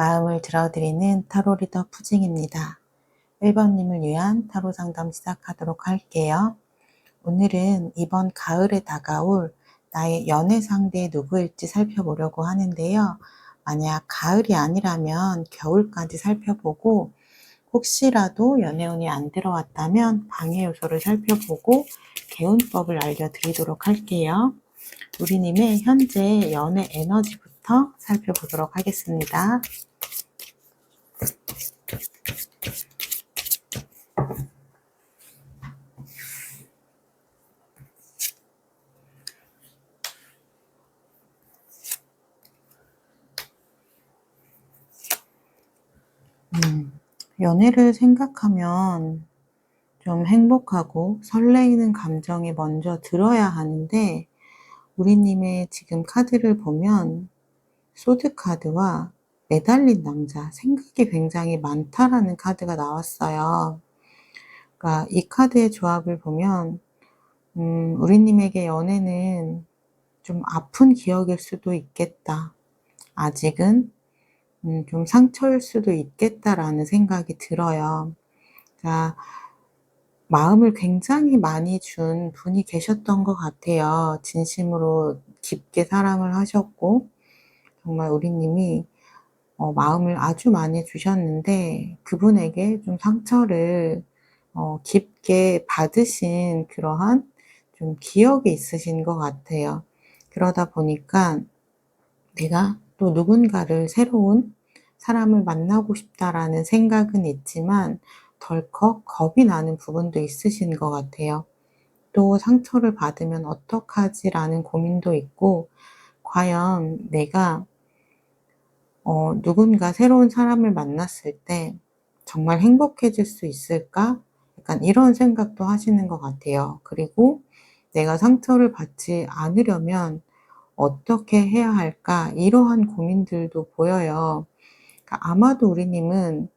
마음을 들어드리는 타로 리더 푸징입니다. 1번님을 위한 타로 상담 시작하도록 할게요. 오늘은 이번 가을에 다가올 나의 연애 상대 누구일지 살펴보려고 하는데요. 만약 가을이 아니라면 겨울까지 살펴보고 혹시라도 연애운이 안 들어왔다면 방해 요소를 살펴보고 개운법을 알려드리도록 할게요. 우리님의 현재 연애 에너지부터 살펴보도록 하겠습니다. 연애를 생각하면 좀 행복하고 설레이는 감정이 먼저 들어야 하는데 우리님의 지금 카드를 보면 소드 카드와 매달린 남자, 생각이 굉장히 많다라는 카드가 나왔어요. 그러니까 이 카드의 조합을 보면 우리님에게 연애는 좀 아픈 기억일 수도 있겠다. 아직은 좀 상처일 수도 있겠다라는 생각이 들어요. 자, 마음을 굉장히 많이 준 분이 계셨던 것 같아요. 진심으로 깊게 사랑을 하셨고 정말 우리님이 마음을 아주 많이 주셨는데 그분에게 좀 상처를 깊게 받으신 그러한 좀 기억이 있으신 것 같아요. 그러다 보니까 내가 또 누군가를 새로운 사람을 만나고 싶다라는 생각은 있지만 덜컥 겁이 나는 부분도 있으신 것 같아요. 또 상처를 받으면 어떡하지라는 고민도 있고 과연 내가 누군가 새로운 사람을 만났을 때 정말 행복해질 수 있을까? 약간 이런 생각도 하시는 것 같아요. 그리고 내가 상처를 받지 않으려면 어떻게 해야 할까? 이러한 고민들도 보여요. 그러니까 아마도 우리님은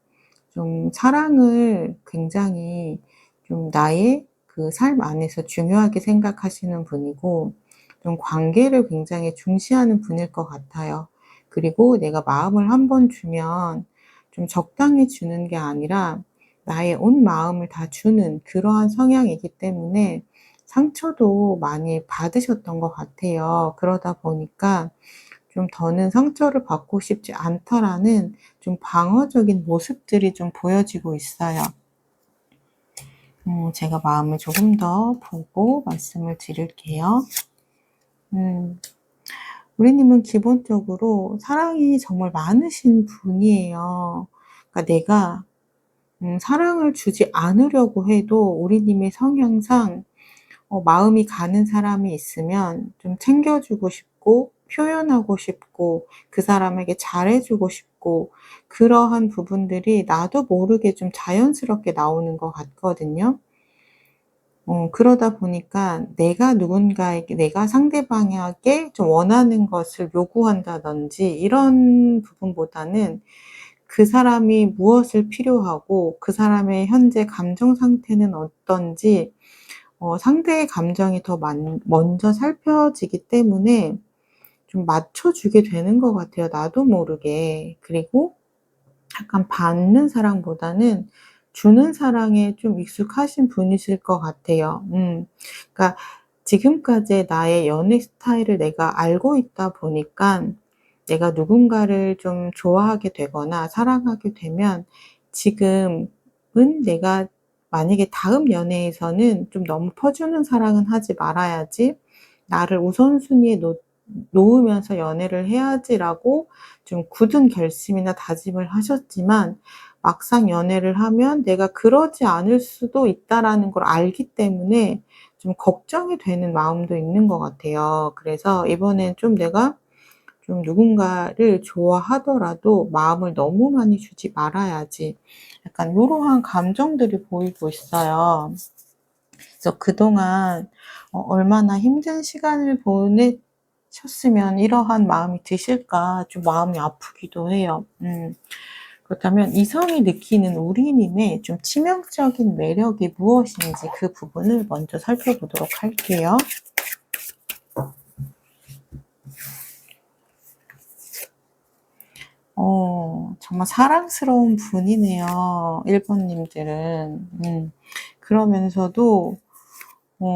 좀 사랑을 굉장히 좀 나의 그 삶 안에서 중요하게 생각하시는 분이고 좀 관계를 굉장히 중시하는 분일 것 같아요. 그리고 내가 마음을 한 번 주면 좀 적당히 주는 게 아니라 나의 온 마음을 다 주는 그러한 성향이기 때문에 상처도 많이 받으셨던 것 같아요. 그러다 보니까 좀 더는 상처를 받고 싶지 않다라는 좀 방어적인 모습들이 좀 보여지고 있어요. 제가 마음을 조금 더 보고 말씀을 드릴게요. 우리님은 기본적으로 사랑이 정말 많으신 분이에요. 그러니까 내가 사랑을 주지 않으려고 해도 우리님의 성향상 마음이 가는 사람이 있으면 좀 챙겨주고 싶고 표현하고 싶고 그 사람에게 잘해주고 싶고 그러한 부분들이 나도 모르게 좀 자연스럽게 나오는 것 같거든요. 그러다 보니까 내가 누군가에게 내가 상대방에게 좀 원하는 것을 요구한다든지 이런 부분보다는 그 사람이 무엇을 필요하고 그 사람의 현재 감정 상태는 어떤지 상대의 감정이 더 먼저 살펴지기 때문에 좀 맞춰주게 되는 것 같아요, 나도 모르게. 그리고 약간 받는 사랑보다는 주는 사랑에 좀 익숙하신 분이실 것 같아요. 그러니까 지금까지의 나의 연애 스타일을 내가 알고 있다 보니까 내가 누군가를 좀 좋아하게 되거나 사랑하게 되면 지금은 내가 만약에 다음 연애에서는 좀 너무 퍼주는 사랑은 하지 말아야지. 나를 우선순위에 놓으면서 연애를 해야지라고 좀 굳은 결심이나 다짐을 하셨지만 막상 연애를 하면 내가 그러지 않을 수도 있다라는 걸 알기 때문에 좀 걱정이 되는 마음도 있는 것 같아요. 그래서 이번엔 좀 내가 좀 누군가를 좋아하더라도 마음을 너무 많이 주지 말아야지. 약간 요러한 감정들이 보이고 있어요. 그래서 그동안 얼마나 힘든 시간을 보내셨으면 이러한 마음이 드실까 좀 마음이 아프기도 해요. 그렇다면 이성이 느끼는 우리님의 좀 치명적인 매력이 무엇인지 그 부분을 먼저 살펴보도록 할게요. 정말 사랑스러운 분이네요, 1번 님들은. 그러면서도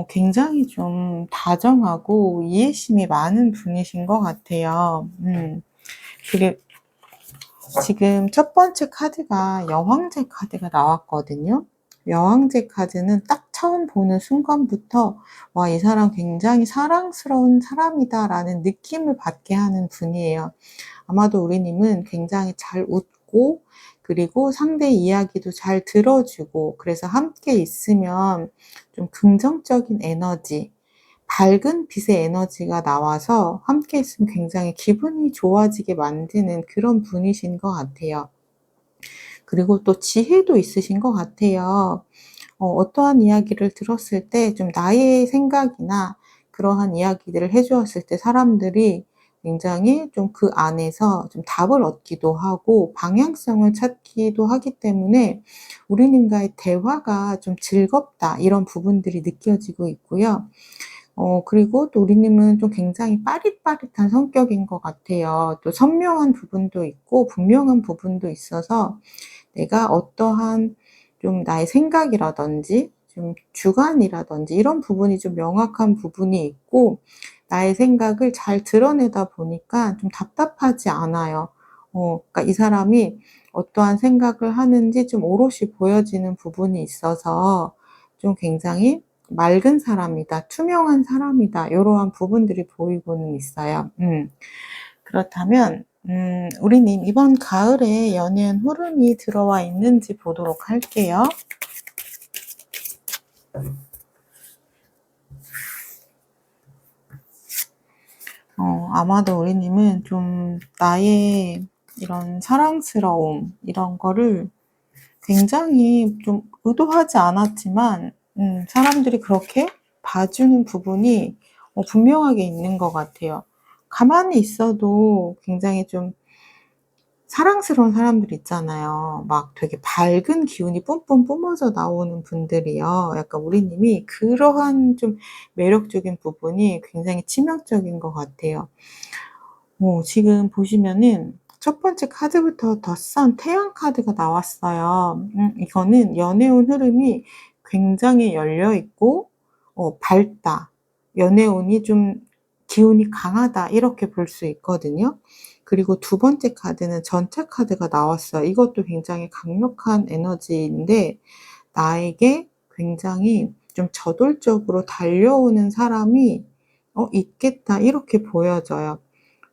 굉장히 좀 다정하고 이해심이 많은 분이신 것 같아요. 그리고 지금 첫 번째 카드가 여왕제 카드가 나왔거든요. 여왕제 카드는 딱 처음 보는 순간부터 와, 이 사람 굉장히 사랑스러운 사람이다라는 느낌을 받게 하는 분이에요. 아마도 우리님은 굉장히 잘 웃고, 그리고 상대 이야기도 잘 들어주고, 그래서 함께 있으면 좀 긍정적인 에너지, 밝은 빛의 에너지가 나와서 함께 있으면 굉장히 기분이 좋아지게 만드는 그런 분이신 것 같아요. 그리고 또 지혜도 있으신 것 같아요. 어떠한 이야기를 들었을 때 좀 나의 생각이나 그러한 이야기들을 해 주었을 때 사람들이 굉장히 좀 그 안에서 좀 답을 얻기도 하고 방향성을 찾기도 하기 때문에 우리님과의 대화가 좀 즐겁다, 이런 부분들이 느껴지고 있고요. 그리고 또 우리님은 좀 굉장히 빠릿빠릿한 성격인 것 같아요. 또 선명한 부분도 있고 분명한 부분도 있어서 내가 어떠한 좀 나의 생각이라든지 좀 주관이라든지 이런 부분이 좀 명확한 부분이 있고, 나의 생각을 잘 드러내다 보니까 좀 답답하지 않아요. 그러니까 이 사람이 어떠한 생각을 하는지 좀 오롯이 보여지는 부분이 있어서 좀 굉장히 맑은 사람이다, 투명한 사람이다, 이러한 부분들이 보이고는 있어요. 그렇다면 우리님 이번 가을에 연애운 흐름이 들어와 있는지 보도록 할게요. 아마도 우리님은 좀 나의 이런 사랑스러움, 이런 거를 굉장히 좀 의도하지 않았지만 사람들이 그렇게 봐주는 부분이 분명하게 있는 것 같아요. 가만히 있어도 굉장히 좀 사랑스러운 사람들 있잖아요. 막 되게 밝은 기운이 뿜뿜 뿜어져 나오는 분들이요. 약간 우리님이 그러한 좀 매력적인 부분이 굉장히 치명적인 것 같아요. 지금 보시면은 첫 번째 카드부터 더 선 태양 카드가 나왔어요. 이거는 연애운 흐름이 굉장히 열려 있고 밝다, 연애운이 좀 기운이 강하다, 이렇게 볼 수 있거든요. 그리고 두 번째 카드는 전차 카드가 나왔어요. 이것도 굉장히 강력한 에너지인데 나에게 굉장히 좀 저돌적으로 달려오는 사람이 있겠다, 이렇게 보여져요.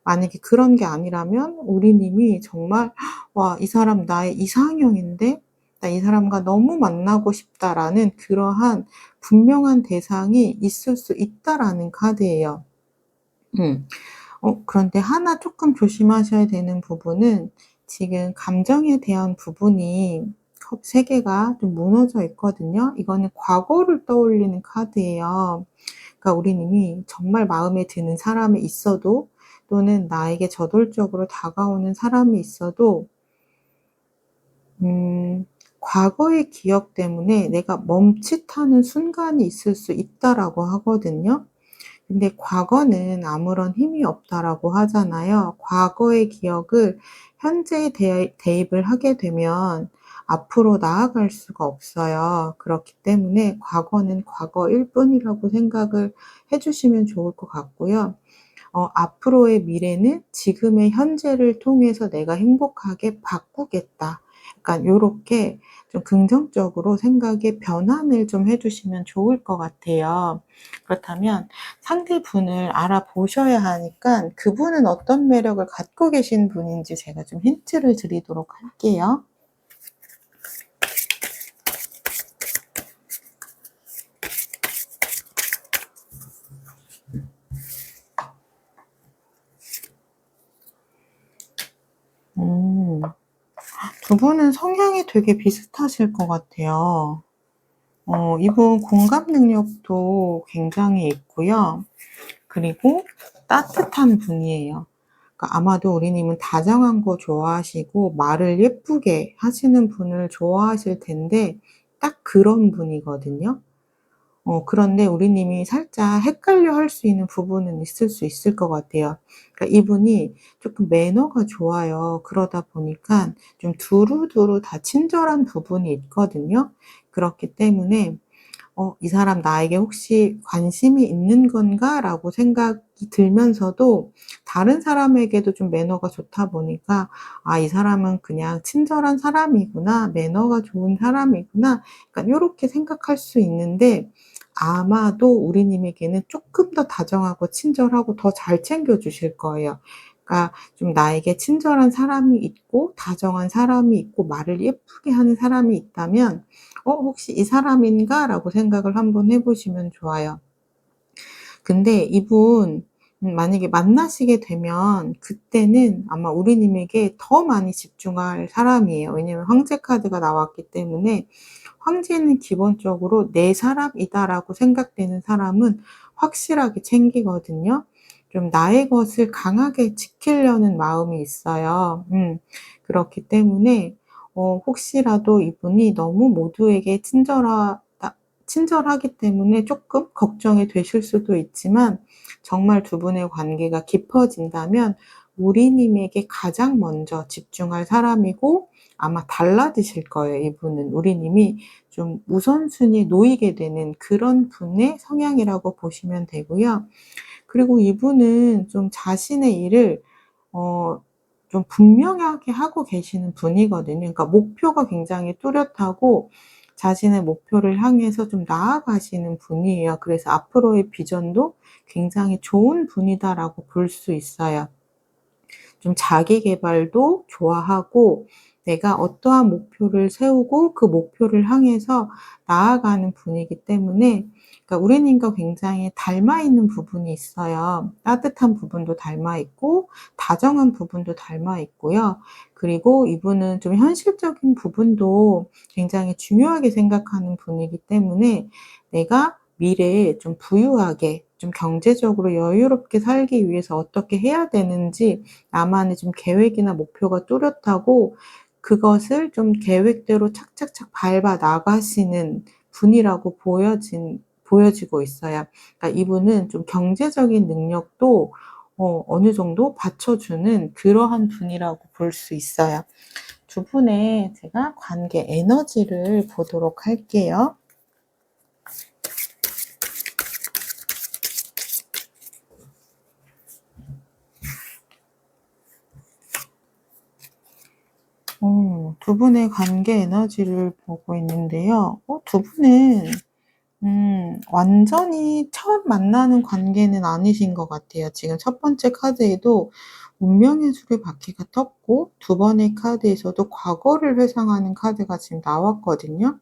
만약에 그런 게 아니라면 우리님이 정말 '와, 이 사람 나의 이상형인데 나 이 사람과 너무 만나고 싶다.'라는 그러한 분명한 대상이 있을 수 있다라는 카드예요. 음. 그런데 하나 조금 조심하셔야 되는 부분은, 지금 감정에 대한 부분이 컵 3 개가 좀 무너져 있거든요. 이거는 과거를 떠올리는 카드예요. 그러니까 우리님이 정말 마음에 드는 사람이 있어도, 또는 나에게 저돌적으로 다가오는 사람이 있어도 음 과거의 기억 때문에 내가 멈칫하는 순간이 있을 수 있다라고 하거든요. 근데 과거는 아무런 힘이 없다라고 하잖아요. 과거의 기억을 현재에 대입을 하게 되면 앞으로 나아갈 수가 없어요. 그렇기 때문에 과거는 과거일 뿐이라고 생각을 해 주시면 좋을 것 같고요. 앞으로의 미래는 지금의 현재를 통해서 내가 행복하게 바꾸겠다, 약간 요렇게 좀 긍정적으로 생각의 변환을 좀 해 주시면 좋을 것 같아요. 그렇다면 상대분을 알아보셔야 하니까 그분은 어떤 매력을 갖고 계신 분인지 제가 좀 힌트를 드리도록 할게요. 음. 두 분은 성향이 되게 비슷하실 것 같아요. 이분 공감 능력도 굉장히 있고요. 그리고 따뜻한 분이에요. 그러니까 아마도 우리님은 다정한 거 좋아하시고 말을 예쁘게 하시는 분을 좋아하실 텐데 딱 그런 분이거든요. 그런데 우리님이 살짝 헷갈려 할 수 있는 부분은 있을 수 있을 것 같아요. 그러니까 이분이 쪼끔 매너가 좋아요. 그러다 보니깐 좀 두루두루 다 친절한 부분이 있거든요. 그렇기 때문에 '이 사람 나에게 혹시 관심이 있는 건가?'라고 생각이 들면서도 다른 사람에게도 좀 매너가 좋다 보니까 '아 이 사람은 그냥 친절한 사람이구나. 매너가 좋은 사람이구나.' 약간 요렇게 생각할 수 있는데 아마도 우리님에게는 쪼끔 더 다정하고 친절하고 더 잘 챙겨 주실 거예요. 그러니까 좀 나에게 친절한 사람이 있고 다정한 사람이 있고 말을 예쁘게 하는 사람이 있다면 '혹시 이 사람인가?'라고 생각을 한번 해 보시면 좋아요. 근데 이분 만약에 만나시게 되면 그때는 아마 우리님에게 더 많이 집중할 사람이에요. 왜냐면 황제 카드가 나왔기 때문에 황제는 기본적으로 '내 사람이다.'라고 생각되는 사람은 확실하게 챙기거든요. 좀 나의 것을 강하게 지키려는 마음이 있어요. 그렇기 때문에 혹시라도 이분이 너무 모두에게 친절하기 때문에 쪼끔 걱정이 되실 수도 있지만 정말 두 분의 관계가 깊어진다면 우리님에게 가장 먼저 집중할 사람이고 아마 달라지실 거예요, 이분은. 우리님이 좀 우선순위에 놓이게 되는 그런 분의 성향이라고 보시면 되고요. 그리고 이분은 좀 자신의 일을 어 좀 분명하게 하고 계시는 분이거든요. 그러니까 목표가 굉장히 뚜렷하고 자신의 목표를 향해서 좀 나아가시는 분이에요. 그래서 '앞으로의 비전도 굉장히 좋은 분이다.'라고 볼 수 있어요. 좀 자기 계발도 좋아하고 내가 어떠한 목표를 세우고 그 목표를 향해서 나아가는 분이기 때문에 그러니까 우리님과 굉장히 닮아 있는 부분이 있어요. 따뜻한 부분도 닮아 있고 다정한 부분도 닮아 있고요. 그리고 이분은 좀 현실적인 부분도 굉장히 중요하게 생각하는 분이기 때문에 내가 미래에 좀 부유하게 좀 경제적으로 여유롭게 살기 위해서 어떻게 해야 되는지 나만의 좀 계획이나 목표가 뚜렷하고 그것을 좀 계획대로 착착착 밟아 나가시는 분이라고 보여지고 있어요. 그러니까 이분은 좀 경제적인 능력도 어느 정도 받쳐주는 그러한 분이라고 볼 수 있어요. 두 분의 제가 관계 에너지를 보도록 할게요. 두 분의 관계 에너지를 보고 있는데요. 두 분은 완전히 처음 만나는 관계는 아니신 것 같아요. 지금 첫 번째 카드에도 운명의 수레바퀴가 떴고 두 번의 카드에서도 과거를 회상하는 카드가 지금 나왔거든요.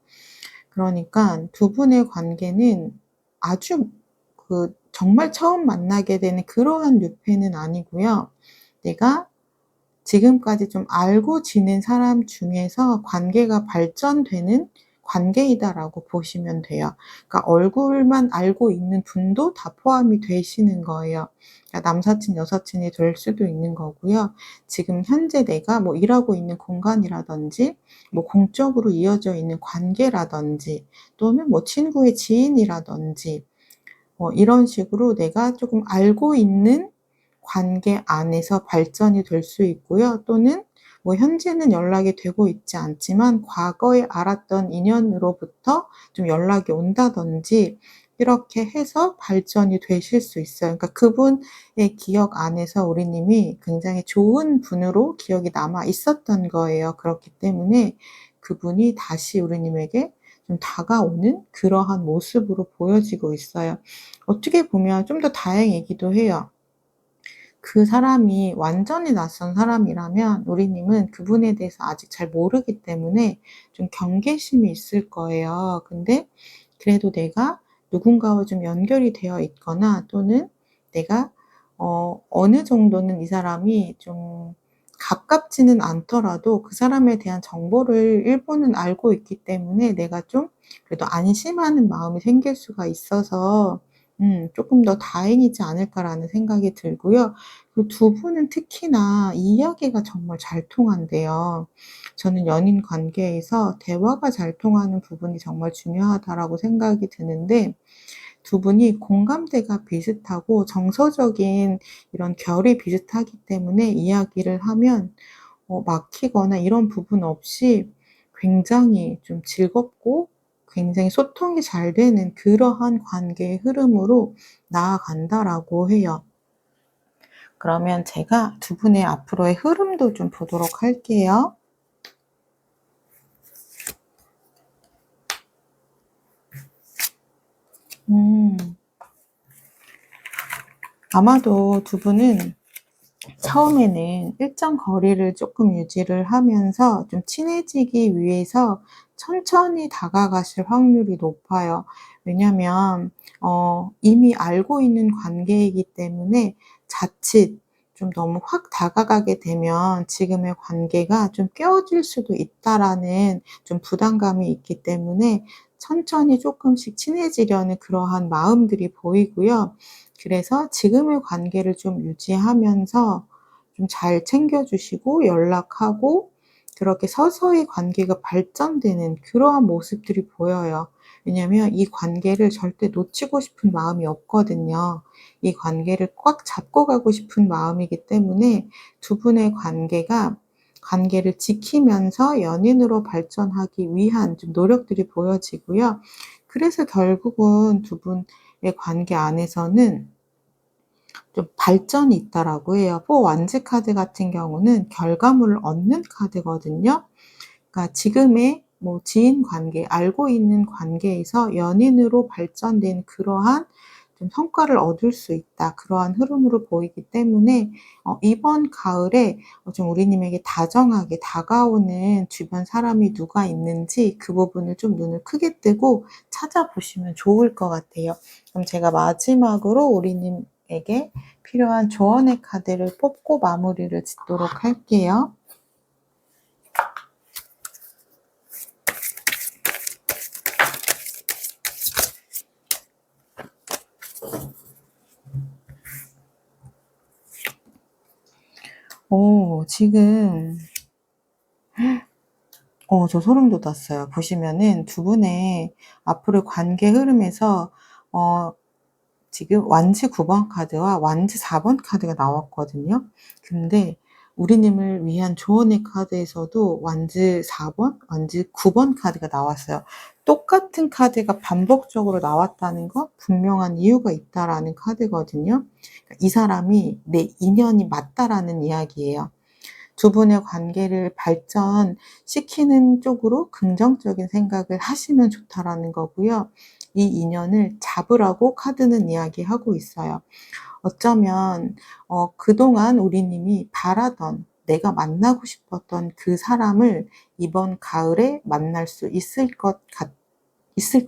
그러니까 두 분의 관계는 아주 정말 처음 만나게 되는 그러한 류페는 아니고요. 내가 지금까지 좀 알고 지낸 사람 중에서 관계가 발전되는 관계이다라고 보시면 돼요. 그러니까 얼굴만 알고 있는 분도 다 포함이 되시는 거예요. 그러니까 남사친, 여사친이 될 수도 있는 거고요. 지금 현재 내가 뭐 일하고 있는 공간이라든지 뭐 공적으로 이어져 있는 관계라든지 또는 뭐 친구의 지인이라든지 이런 식으로 내가 조금 알고 있는 관계 안에서 발전이 될 수 있고요. 또는 뭐 현재는 연락이 되고 있지 않지만 과거에 알았던 인연으로부터 좀 연락이 온다든지 이렇게 해서 발전이 되실 수 있어요. 그러니까 그분의 기억 안에서 우리님이 굉장히 좋은 분으로 기억이 남아 있었던 거예요. 그렇기 때문에 그분이 다시 우리님에게 좀 다가오는 그러한 모습으로 보여지고 있어요. 어떻게 보면 좀 더 다행이기도 해요. 그 사람이 완전히 낯선 사람이라면 우리님은 그분에 대해서 아직 잘 모르기 때문에 좀 경계심이 있을 거예요. 근데 그래도 내가 누군가와 좀 연결이 되어 있거나 또는 내가 어느 정도는 이 사람이 좀 가깝지는 않더라도 그 사람에 대한 정보를 일부는 알고 있기 때문에 내가 좀 그래도 안심하는 마음이 생길 수가 있어서 '조금 더 다행이지 않을까.'라는 생각이 들고요. 그 두 분은 특히나 이야기가 정말 잘 통한대요. 저는 연인 관계에서 대화가 잘 통하는 부분이 정말 중요하다라고 생각이 드는데 두 분이 공감대가 비슷하고 정서적인 이런 결이 비슷하기 때문에 이야기를 하면 막히거나 이런 부분 없이 굉장히 좀 즐겁고 굉장히 소통이 잘 되는 그러한 관계의 흐름으로 나아간다라고 해요. 그러면 제가 두 분의 앞으로의 흐름도 좀 보도록 할게요. 음. 아마도 두 분은 처음에는 일정 거리를 조금 유지를 하면서 좀 친해지기 위해서 천천히 다가가실 확률이 높아요. 왜냐면 이미 알고 있는 관계이기 때문에 자칫 좀 너무 확 다가가게 되면 지금의 관계가 좀 깨어질 수도 있다라는 좀 부담감이 있기 때문에 천천히 조금씩 친해지려는 그러한 마음들이 보이고요. 그래서 지금의 관계를 좀 유지하면서 좀 잘 챙겨 주시고 연락하고 그렇게 서서히 관계가 발전되는 그러한 모습들이 보여요. 왜냐면 이 관계를 절대 놓치고 싶은 마음이 없거든요. 이 관계를 꽉 잡고 가고 싶은 마음이기 때문에 두 분의 관계를 지키면서 연인으로 발전하기 위한 좀 노력들이 보여지고요. 그래서 결국은 두 분의 관계 안에서는 좀 발전이 있다라고 해요. 완지 카드 같은 경우는 결과물을 얻는 카드거든요. 그러니까 지금의 지인 관계, 알고 있는 관계에서 연인으로 발전된 그러한 좀 성과를 얻을 수 있다. 그러한 흐름으로 보이기 때문에 이번 가을에 좀 우리님에게 다정하게 다가오는 주변 사람이 누가 있는지 그 부분을 좀 눈을 크게 뜨고 찾아보시면 좋을 것 같아요. 그럼 제가 마지막으로 우리님에게 필요한 조언의 카드를 뽑고 마무리를 짓도록 할게요. 지금 저 소름 돋았어요. 보시면은 두 분의 앞으로의 관계 흐름에서 어 지금 완지 9번 카드와 완지 4번 카드가 나왔거든요. 근데 우리님을 위한 조언의 카드에서도 완지 4번, 완지 9번 카드가 나왔어요. 똑같은 카드가 반복적으로 나왔다는 건 분명한 이유가 있다라는 카드거든요. 그러니까 이 사람이 내 인연이 맞다라는 이야기예요. 두 분의 관계를 발전시키는 쪽으로 긍정적인 생각을 하시면 좋다라는 거고요. 이 인연을 잡으라고 카드는 이야기하고 있어요. 어쩌면 그동안 우리님이 바라던 내가 만나고 싶었던 그 사람을 이번 가을에 만날 수 있을 것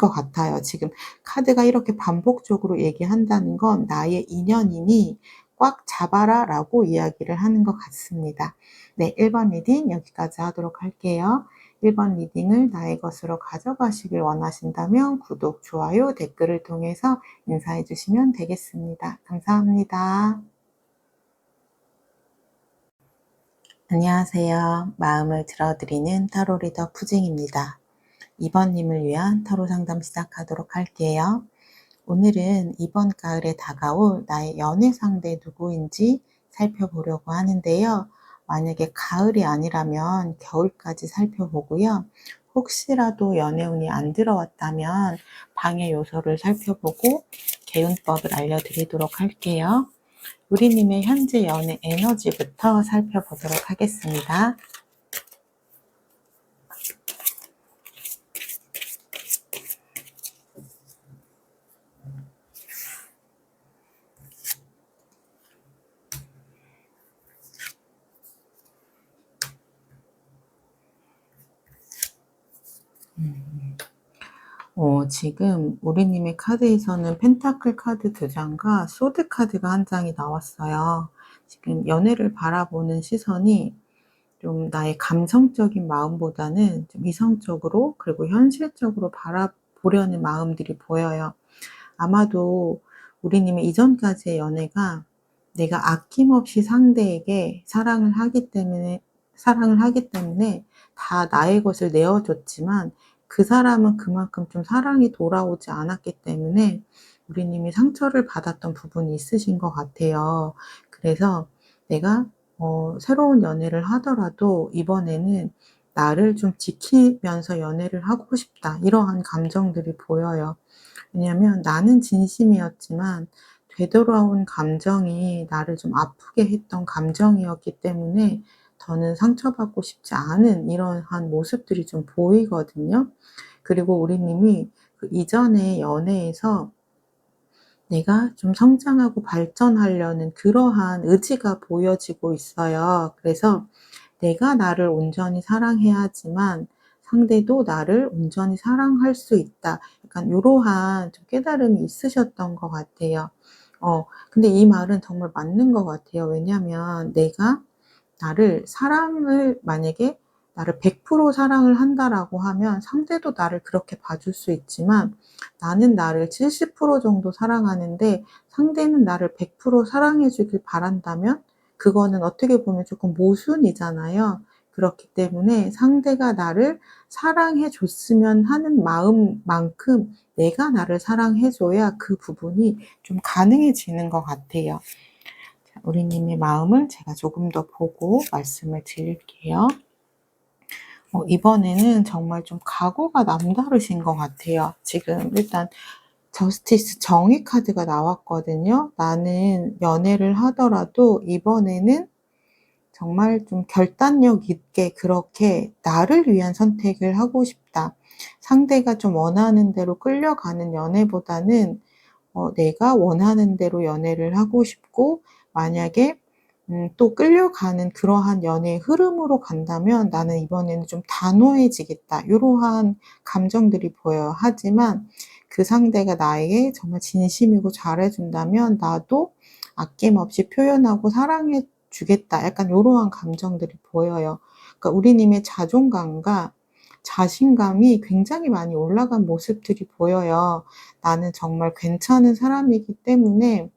같아요. 지금 카드가 이렇게 반복적으로 얘기한다는 건 나의 인연이니 꽉 잡아라 라고 이야기를 하는 것 같습니다. 네, 1번 리딩 여기까지 하도록 할게요. 1번 리딩을 나의 것으로 가져가시길 원하신다면 구독, 좋아요, 댓글을 통해서 인사해 주시면 되겠습니다. 감사합니다. 안녕하세요. 마음을 들어드리는 타로 리더 푸징입니다. 2번님을 위한 타로 상담 시작하도록 할게요. 오늘은 이번 가을에 다가올 나의 연애 상대 누구인지 살펴보려고 하는데요. 만약에 가을이 아니라면 겨울까지 살펴보고요. 혹시라도 연애운이 안 들어왔다면 방해 요소를 살펴보고 개운법을 알려드리도록 할게요. 우리님의 현재 연애 에너지부터 살펴보도록 하겠습니다. 지금 우리님의 카드에서는 펜타클 카드 2장과 소드 카드가 1장이 나왔어요. 지금 연애를 바라보는 시선이 좀 나의 감성적인 마음보다는 좀 이성적으로 그리고 현실적으로 바라보려는 마음들이 보여요. 아마도 우리님의 이전까지의 연애가 내가 아낌없이 상대에게 사랑을 하기 때문에 다 나의 것을 내어줬지만 그 사람은 그만큼 좀 사랑이 돌아오지 않았기 때문에 우리님이 상처를 받았던 부분이 있으신 것 같아요. 그래서 내가 새로운 연애를 하더라도 이번에는 나를 좀 지키면서 연애를 하고 싶다. 이러한 감정들이 보여요. 왜냐면 나는 진심이었지만 되돌아온 감정이 나를 좀 아프게 했던 감정이었기 때문에 더는 상처받고 싶지 않은 이러한 모습들이 좀 보이거든요. 그리고 우리님이 그 이전의 연애에서 내가 좀 성장하고 발전하려는 그러한 의지가 보여지고 있어요. 그래서 내가 나를 온전히 사랑해야 하지만 상대도 나를 온전히 사랑할 수 있다. 약간 요러한 좀 깨달음이 있으셨던 것 같아요. 근데 이 말은 정말 맞는 것 같아요. 왜냐면 내가 만약에 나를 100% 사랑을 한다라고 하면 상대도 나를 그렇게 봐줄 수 있지만 나는 나를 70% 정도 사랑하는데 상대는 나를 100% 사랑해 주길 바란다면 그거는 어떻게 보면 조금 모순이잖아요. 그렇기 때문에 상대가 나를 사랑해 줬으면 하는 마음만큼 내가 나를 사랑해 줘야 그 부분이 좀 가능해지는 것 같아요. 우리님의 마음을 제가 조금 더 보고 말씀을 드릴게요. 이번에는 정말 좀 각오가 남다르신 것 같아요. 지금 일단 저스티스 정의 카드가 나왔거든요. 나는 연애를 하더라도 이번에는 정말 좀 결단력 있게 그렇게 나를 위한 선택을 하고 싶다. 상대가 좀 원하는 대로 끌려가는 연애보다는 내가 원하는 대로 연애를 하고 싶고 만약에 또 끌려가는 그러한 연애의 흐름으로 간다면 '나는 이번에는 좀 단호해지겠다.' 요러한 감정들이 보여요. 하지만 그 상대가 나에게 정말 진심이고 잘해 준다면 나도 아낌없이 표현하고 사랑해 주겠다. 약간 요러한 감정들이 보여요. 그러니까 우리님의 자존감과 자신감이 굉장히 많이 올라간 모습들이 보여요. 나는 정말 괜찮은 사람이기 때문에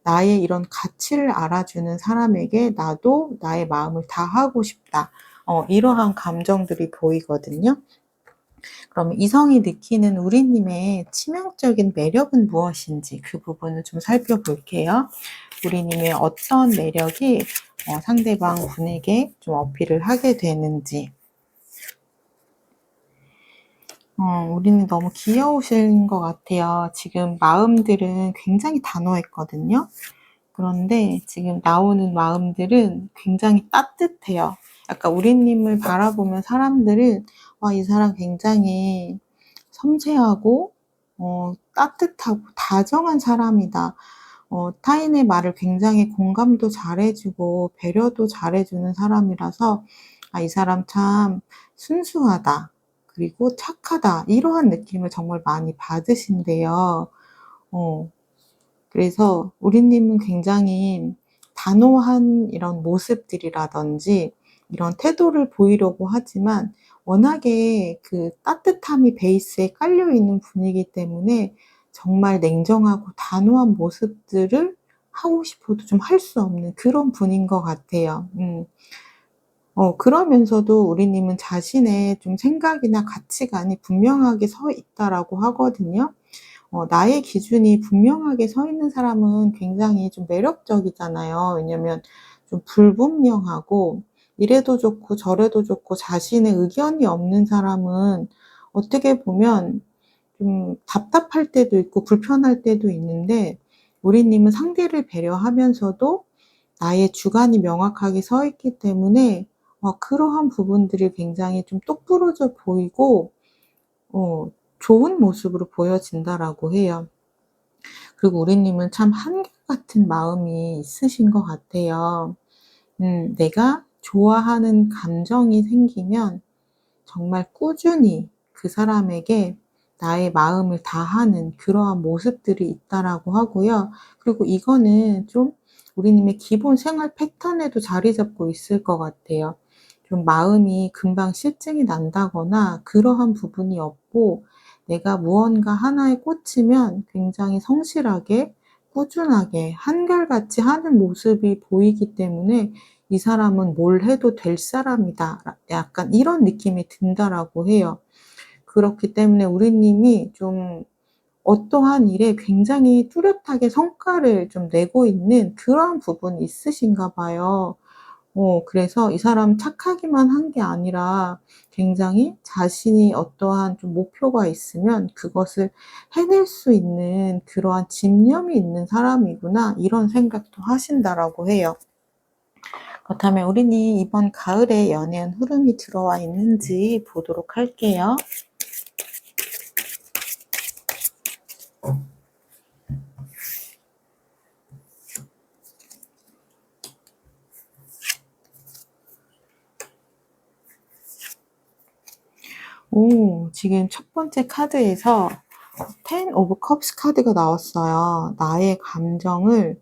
나의 이런 가치를 알아주는 사람에게 나도 나의 마음을 다하고 싶다. 이러한 감정들이 보이거든요. 그럼 이성이 느끼는 우리님의 치명적인 매력은 무엇인지 그 부분을 좀 살펴볼게요. 우리님의 어떤 매력이 상대방 분에게 좀 어필을 하게 되는지. 우리는 너무 귀여우신 것 같아요. 지금 마음들은 굉장히 단호했거든요. 그런데 지금 나오는 마음들은 굉장히 따뜻해요. 약간 우리님을 바라보면 사람들은 이 사람 굉장히 섬세하고 따뜻하고 다정한 사람이다. 타인의 말을 굉장히 공감도 잘해주고 배려도 잘해주는 사람이라서 이 사람 참 순수하다. 그리고 착하다. 이러한 느낌을 정말 많이 받으신대요. 어, 그래서 우리님은 굉장히 단호한 이런 모습들이라든지 이런 태도를 보이려고 하지만 워낙에 그 따뜻함이 베이스에 깔려 있는 분이기 때문에 정말 냉정하고 단호한 모습들을 하고 싶어도 좀 할 수 없는 그런 분인 것 같아요. 그러면서도 우리님은 자신의 좀 생각이나 가치관이 분명하게 서 있다라고 하거든요. 나의 기준이 분명하게 서 있는 사람은 굉장히 좀 매력적이잖아요. 왜냐면 좀 불분명하고 이래도 좋고 저래도 좋고 자신의 의견이 없는 사람은 어떻게 보면 좀 답답할 때도 있고 불편할 때도 있는데 우리님은 상대를 배려하면서도 나의 주관이 명확하게 서 있기 때문에 그러한 부분들이 굉장히 좀 똑부러져 보이고 어 좋은 모습으로 보여진다라고 해요. 그리고 우리님은 참 한결같은 마음이 있으신 것 같아요. 내가 좋아하는 감정이 생기면 정말 꾸준히 그 사람에게 나의 마음을 다하는 그러한 모습들이 있다라고 하고요. 그리고 이거는 좀 우리님의 기본 생활 패턴에도 자리 잡고 있을 것 같아요. 좀 마음이 금방 실증이 난다거나 그러한 부분이 없고 내가 무언가 하나에 꽂히면 굉장히 성실하게 꾸준하게 한결같이 하는 모습이 보이기 때문에 '이 사람은 뭘 해도 될 사람이다.' 약간 이런 느낌이 든다라고 해요. 그렇기 때문에 우리님이 좀 어떠한 일에 굉장히 뚜렷하게 성과를 좀 내고 있는 그러한 부분이 있으신가 봐요. 그래서 이 사람 착하기만 한 게 아니라 굉장히 자신이 어떠한 좀 목표가 있으면 그것을 해낼 수 있는 그러한 집념이 있는 사람이구나 이런 생각도 하신다라고 해요. 그렇다면 우리는 이번 가을에 연애운 흐름이 들어와 있는지 보도록 할게요. 지금 첫 번째 카드에서 Ten of Cups 카드가 나왔어요. 나의 감정을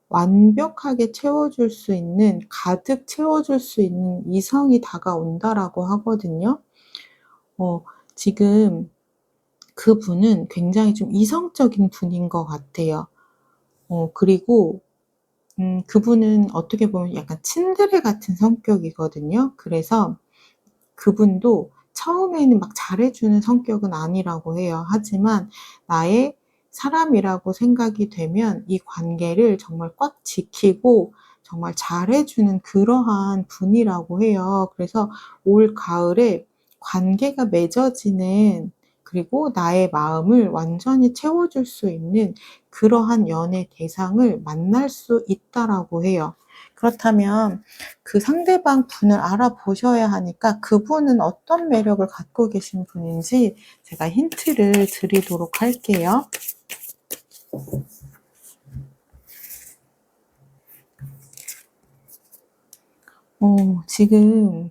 완벽하게 채워줄 수 있는, 가득 채워줄 수 있는 이성이 다가온다라고 하거든요. 지금 그분은 굉장히 좀 이성적인 분인 것 같아요. 그리고 그분은 어떻게 보면 약간 츤데레 같은 성격이거든요. 그래서 그분도 처음에는 막 잘해주는 성격은 아니라고 해요. 하지만 나의 사람이라고 생각이 되면 이 관계를 정말 꽉 지키고 정말 잘해주는 그러한 분이라고 해요. 그래서 올 가을에 관계가 맺어지는, 그리고 나의 마음을 완전히 채워줄 수 있는 그러한 연애 대상을 만날 수 있다라고 해요. 그렇다면 그 상대방 분을 알아보셔야 하니까 그분은 어떤 매력을 갖고 계신 분인지 제가 힌트를 드리도록 할게요. 지금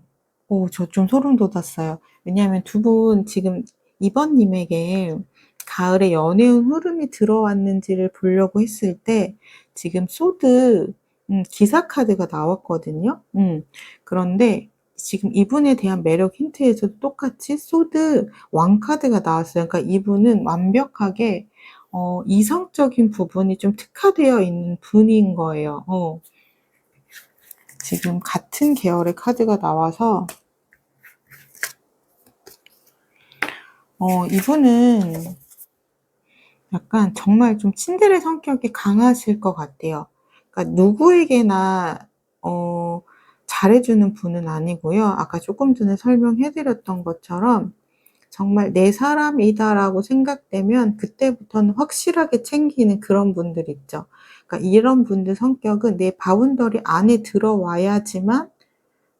저 좀 소름 돋았어요. 왜냐하면 두 분 지금 2번 님에게 가을에 연애운 흐름이 들어왔는지를 보려고 했을 때 지금 소드 기사 카드가 나왔거든요. 그런데 지금 이분에 대한 매력 힌트에서도 똑같이 소드 왕 카드가 나왔어요. 그러니까 이분은 완벽하게 이성적인 부분이 좀 특화되어 있는 분인 거예요. 지금 같은 계열의 카드가 나와서 이분은 약간 정말 좀 츤데레 성격이 강하실 것 같아요. 그러니까 누구에게나 잘해주는 분은 아니고요. 아까 조금 전에 설명해 드렸던 것처럼 정말 '내 사람이다.'라고 생각되면 그때부터는 확실하게 챙기는 그런 분들 있죠. 그러니까 이런 분들 성격은 내 바운더리 안에 들어와야지만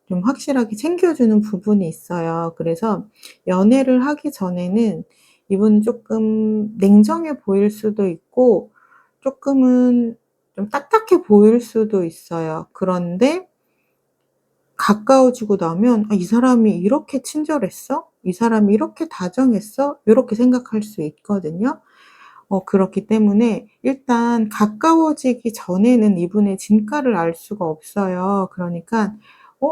좀 확실하게 챙겨주는 부분이 있어요. 그래서 연애를 하기 전에는 이분은 쪼끔 냉정해 보일 수도 있고 쪼끔은 좀 딱딱해 보일 수도 있어요. 그런데 가까워지고 나면 '아 이 사람이 이렇게 친절했어? 이 사람이 이렇게 다정했어?' 요렇게 생각할 수 있거든요. 그렇기 때문에 일단 가까워지기 전에는 이분의 진가를 알 수가 없어요. 그러니까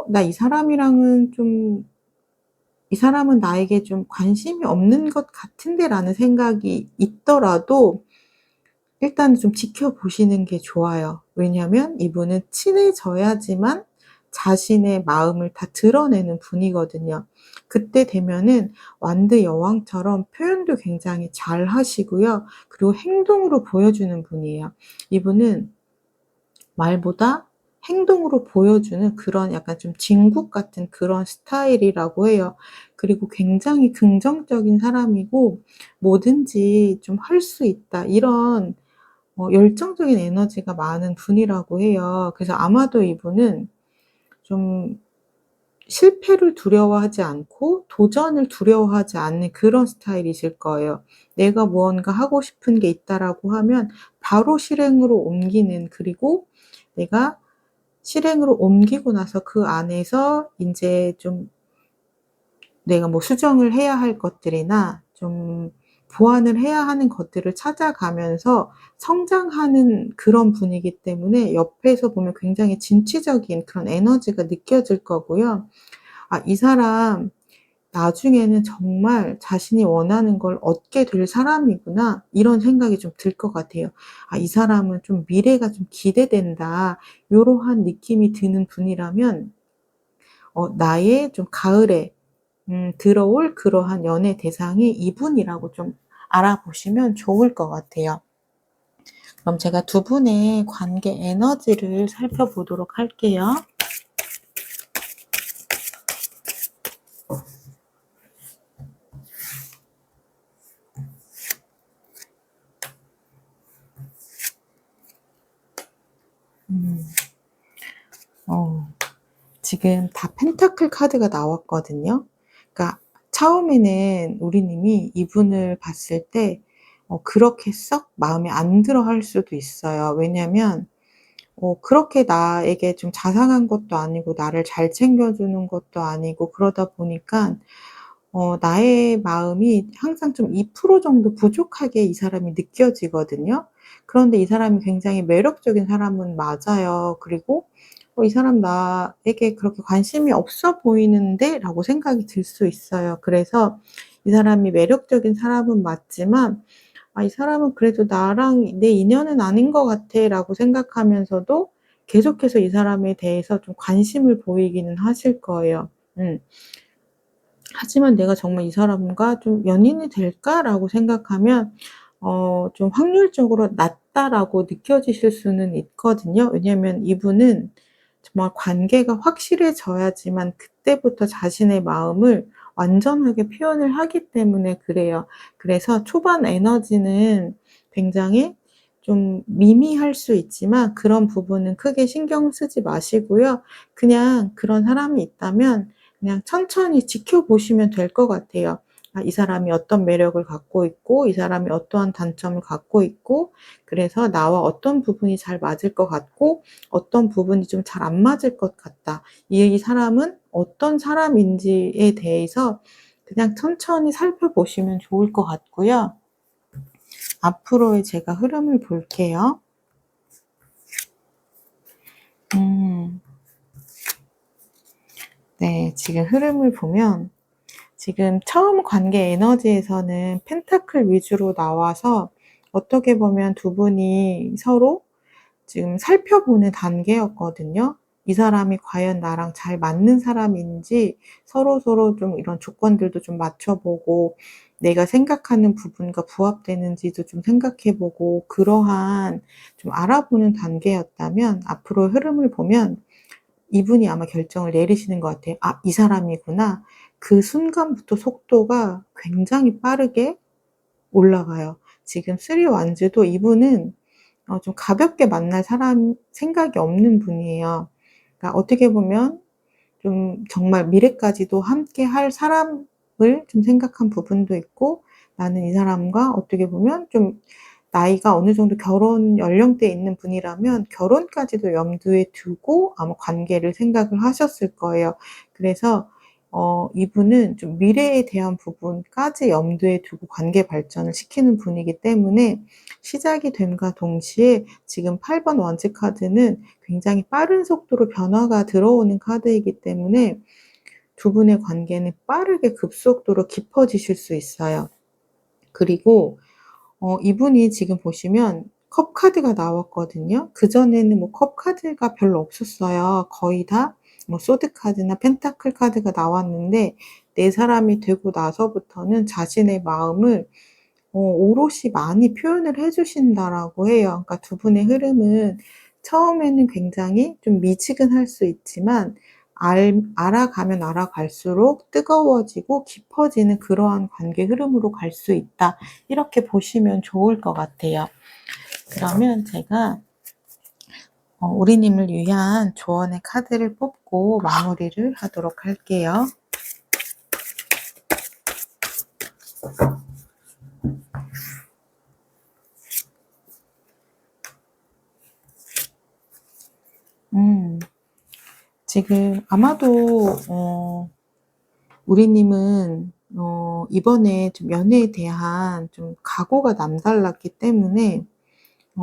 '나 이 사람이랑은 좀, 이 사람은 나에게 좀 관심이 없는 것 같은데.'라는 생각이 있더라도 일단 좀 지켜보시는 게 좋아요. 왜냐하면 이분은 친해져야지만 자신의 마음을 다 드러내는 분이거든요. 그때 되면은 완드 여왕처럼 표현도 굉장히 잘하시고요. 그리고 행동으로 보여주는 분이에요. 이분은 말보다 행동으로 보여주는 그런 약간 좀 진국 같은 그런 스타일이라고 해요. 그리고 굉장히 긍정적인 사람이고 '뭐든지 좀 할 수 있다.' 이런 열정적인 에너지가 많은 분이라고 해요. 그래서 아마도 이분은 좀 실패를 두려워하지 않고 도전을 두려워하지 않는 그런 스타일이실 거예요. 내가 무언가 하고 싶은 게 있다라고 하면 바로 실행으로 옮기는, 그리고 내가 실행으로 옮기고 나서 그 안에서 인제 좀 내가 뭐 수정을 해야 할 것들이나 좀 보완을 해야 하는 것들을 찾아가면서 성장하는 그런 분이기 때문에 옆에서 보면 굉장히 진취적인 그런 에너지가 느껴질 거고요. '아 이 사람 나중에는 정말 자신이 원하는 걸 얻게 될 사람이구나.' 이런 생각이 좀 들 것 같아요. '아 이 사람은 좀 미래가 좀 기대된다.' 요러한 느낌이 드는 분이라면 나의 좀 가을에 들어올 그러한 연애 대상이 이분이라고 좀 알아보시면 좋을 것 같아요. 그럼 제가 두 분의 관계 에너지를 살펴보도록 할게요. 음. 어 지금 다 펜타클 카드가 나왔거든요. 그러니까 처음에는 우리 님이 이분을 봤을 때 그렇게 썩 마음에 안 들어 할 수도 있어요. 왜냐면 그렇게 나에게 좀 자상한 것도 아니고 나를 잘 챙겨 주는 것도 아니고 그러다 보니까 나의 마음이 항상 좀 2% 정도 부족하게 이 사람이 느껴지거든요. 그런데 이 사람이 굉장히 매력적인 사람은 맞아요. 그리고 '이 사람 나에게 그렇게 관심이 없어 보이는데?'라고 생각이 들 수 있어요. 그래서 이 사람이 매력적인 사람은 맞지만 '아 이 사람은 그래도 나랑 내 인연은 아닌 것 같아.'라고 생각하면서도 계속해서 이 사람에 대해서 좀 관심을 보이기는 하실 거예요. 음. 하지만 '내가 정말 이 사람과 좀 연인이 될까?'라고 생각하면 좀 확률적으로 낮다라고 느껴지실 수는 있거든요. 왜냐하면 이분은 정말 관계가 확실해져야지만 그때부터 자신의 마음을 완전하게 표현을 하기 때문에 그래요. 그래서 초반 에너지는 굉장히 좀 미미할 수 있지만 그런 부분은 크게 신경 쓰지 마시고요. 그냥 그런 사람이 있다면 그냥 천천히 지켜보시면 될 것 같아요. 이 사람이 어떤 매력을 갖고 있고 이 사람이 어떠한 단점을 갖고 있고 그래서 나와 어떤 부분이 잘 맞을 것 같고 어떤 부분이 좀 잘 안 맞을 것 같다. 이 사람은 어떤 사람인지에 대해서 그냥 천천히 살펴보시면 좋을 것 같고요. 앞으로의 제가 흐름을 볼게요. 음. 네. 지금 흐름을 보면 지금 처음 관계 에너지에서는 펜타클 위주로 나와서 어떻게 보면 두 분이 서로 지금 살펴보는 단계였거든요. 이 사람이 과연 나랑 잘 맞는 사람인지 서로서로 좀 이런 조건들도 좀 맞춰 보고 내가 생각하는 부분과 부합되는지도 좀 생각해 보고 그러한 좀 알아보는 단계였다면 앞으로의 흐름을 보면 이분이 아마 결정을 내리시는 것 같아요. '아 이 사람이구나.' 그 순간부터 속도가 굉장히 빠르게 올라가요. 지금 3 완즈도 이분은 좀 가볍게 만날 사람 생각이 없는 분이에요. 그러니까 어떻게 보면 좀 정말 미래까지도 함께 할 사람을 좀 생각한 부분도 있고 나는 이 사람과 어떻게 보면 좀 나이가 어느 정도 결혼 연령대에 있는 분이라면 결혼까지도 염두에 두고 아마 관계를 생각을 하셨을 거예요. 그래서 이분은 좀 미래에 대한 부분까지 염두에 두고 관계 발전을 시키는 분이기 때문에 시작이 됨과 동시에 지금 8번 원칙 카드는 굉장히 빠른 속도로 변화가 들어오는 카드이기 때문에 두 분의 관계는 빠르게 급속도로 깊어지실 수 있어요. 그리고 이분이 지금 보시면 컵 카드가 나왔거든요. 그전에는 뭐 컵 카드가 별로 없었어요. 거의 다 뭐 소드 카드나 펜타클 카드가 나왔는데 내 사람이 되고 나서부터는 자신의 마음을 오롯이 많이 표현을 해 주신다라고 해요. 그러니까 두 분의 흐름은 처음에는 굉장히 좀 미지근할 수 있지만 알아가면 알아갈수록 뜨거워지고 깊어지는 그러한 관계 흐름으로 갈 수 있다. 이렇게 보시면 좋을 것 같아요. 그러면 제가 우리 님을 위한 조언의 카드를 뽑고 마무리를 하도록 할게요. 음. 지금 아마도 우리 님은 이번에 좀 연애에 대한 좀 각오가 남달랐기 때문에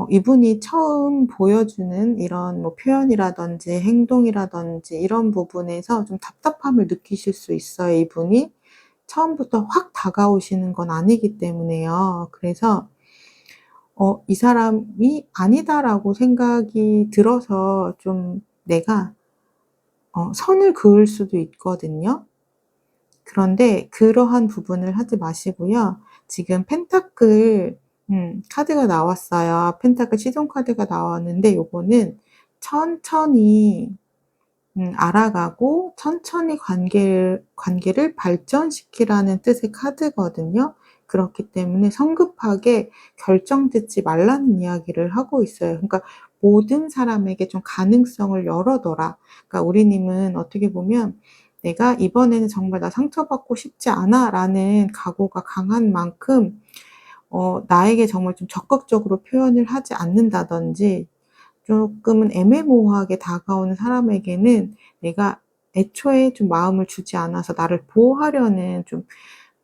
이분이 처음 보여주는 이런 뭐 표현이라든지 행동이라든지 이런 부분에서 좀 답답함을 느끼실 수 있어요, 이분이. 처음부터 확 다가오시는 건 아니기 때문에요. 그래서 '이 사람이 아니다.'라고 생각이 들어서 좀 내가 선을 그을 수도 있거든요. 그런데 그러한 부분을 하지 마시고요. 지금 펜타클 카드가 나왔어요. 펜타클 시전 카드가 나왔는데 요거는 천천히 알아가고 천천히 관계를 발전시키라는 뜻의 카드거든요. 그렇기 때문에 성급하게 결정짓지 말라는 이야기를 하고 있어요. 그러니까 모든 사람에게 좀 가능성을 열어둬라. 그러니까 우리님은 어떻게 보면 '내가 이번에는 정말 나 상처받고 싶지 않아.'라는 각오가 강한 만큼 나에게 정말 좀 적극적으로 표현을 하지 않는다든지 쪼끔은 애매모호하게 다가오는 사람에게는 내가 애초에 좀 마음을 주지 않아서 나를 보호하려는 좀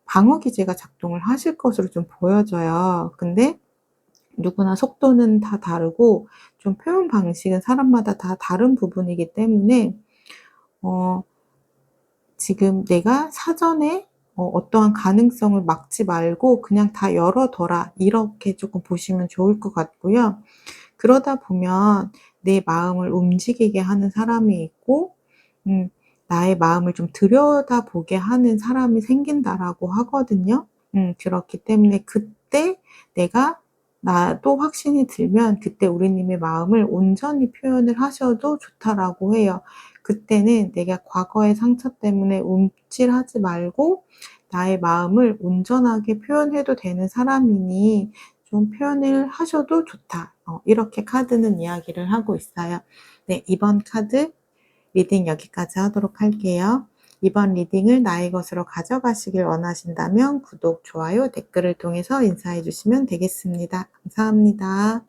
방어 기제가 작동을 하실 것으로 좀 보여져요. 근데 누구나 속도는 다 다르고 좀 표현 방식은 사람마다 다 다른 부분이기 때문에 어 지금 내가 사전에 어떠한 가능성을 막지 말고 '그냥 다 열어둬라.' 이렇게 쪼끔 보시면 좋을 것 같고요. 그러다 보면 내 마음을 움직이게 하는 사람이 있고 음 '나의 마음을 좀 들여다보게 하는 사람이 생긴다.'라고 하거든요. 그렇기 때문에 그때 내가 나도 확신이 들면 그때 우리님의 마음을 온전히 표현을 하셔도 좋다라고 해요. 그때는 내가 과거의 상처 때문에 움찔하지 말고 나의 마음을 온전하게 표현해도 되는 사람이니 좀 표현을 하셔도 좋다. 이렇게 카드는 이야기를 하고 있어요. 네, 이번 카드 리딩 여기까지 하도록 할게요. 이번 리딩을 나의 것으로 가져가시길 원하신다면 구독, 좋아요, 댓글을 통해서 인사해 주시면 되겠습니다. 감사합니다.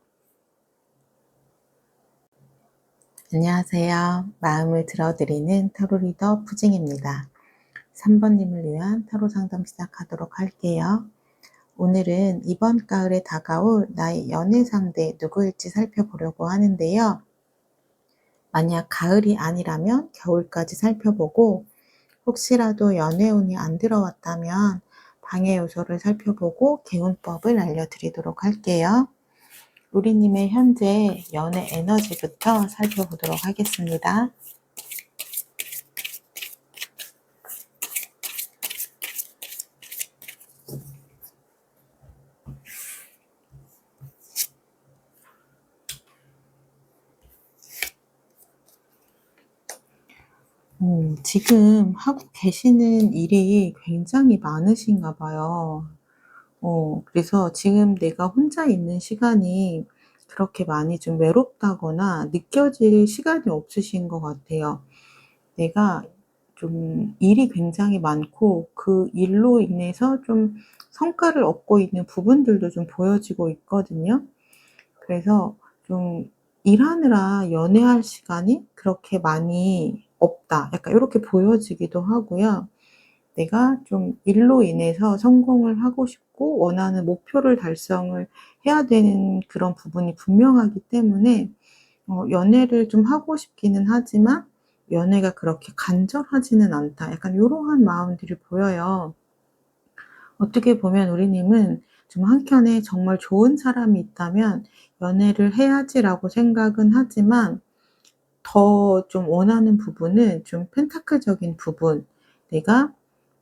안녕하세요. 마음을 들어드리는 타로 리더 푸징입니다. 3번 님을 위한 타로 상담 시작하도록 할게요. 오늘은 이번 가을에 다가올 나의 연애 상대 누구일지 살펴보려고 하는데요. 만약 가을이 아니라면 겨울까지 살펴보고 혹시라도 연애운이 안 들어왔다면 방해 요소를 살펴보고 개운법을 알려드리도록 할게요. 우리님의 현재 연애 에너지부터 살펴보도록 하겠습니다. 지금 하고 계시는 일이 굉장히 많으신가 봐요. 그래서 지금 내가 혼자 있는 시간이 그렇게 많이 좀 외롭다거나 느껴질 시간이 없으신 것 같아요. 내가 좀 일이 굉장히 많고 그 일로 인해서 좀 성과를 얻고 있는 부분들도 좀 보여지고 있거든요. 그래서 좀 '일하느라 연애할 시간이 그렇게 많이 없다.' 약간 요렇게 보여지기도 하고요. 내가 좀 일로 인해서 성공을 하고 싶고 원하는 목표를 달성을 해야 되는 그런 부분이 분명하기 때문에 연애를 좀 하고 싶기는 하지만 '연애가 그렇게 간절하지는 않다.' 약간 요러한 마음들이 보여요. 어떻게 보면 우리님은 좀 한켠에 정말 좋은 사람이 있다면 '연애를 해야지.'라고 생각은 하지만 더 좀 원하는 부분은 좀 펜타클적인 부분, 내가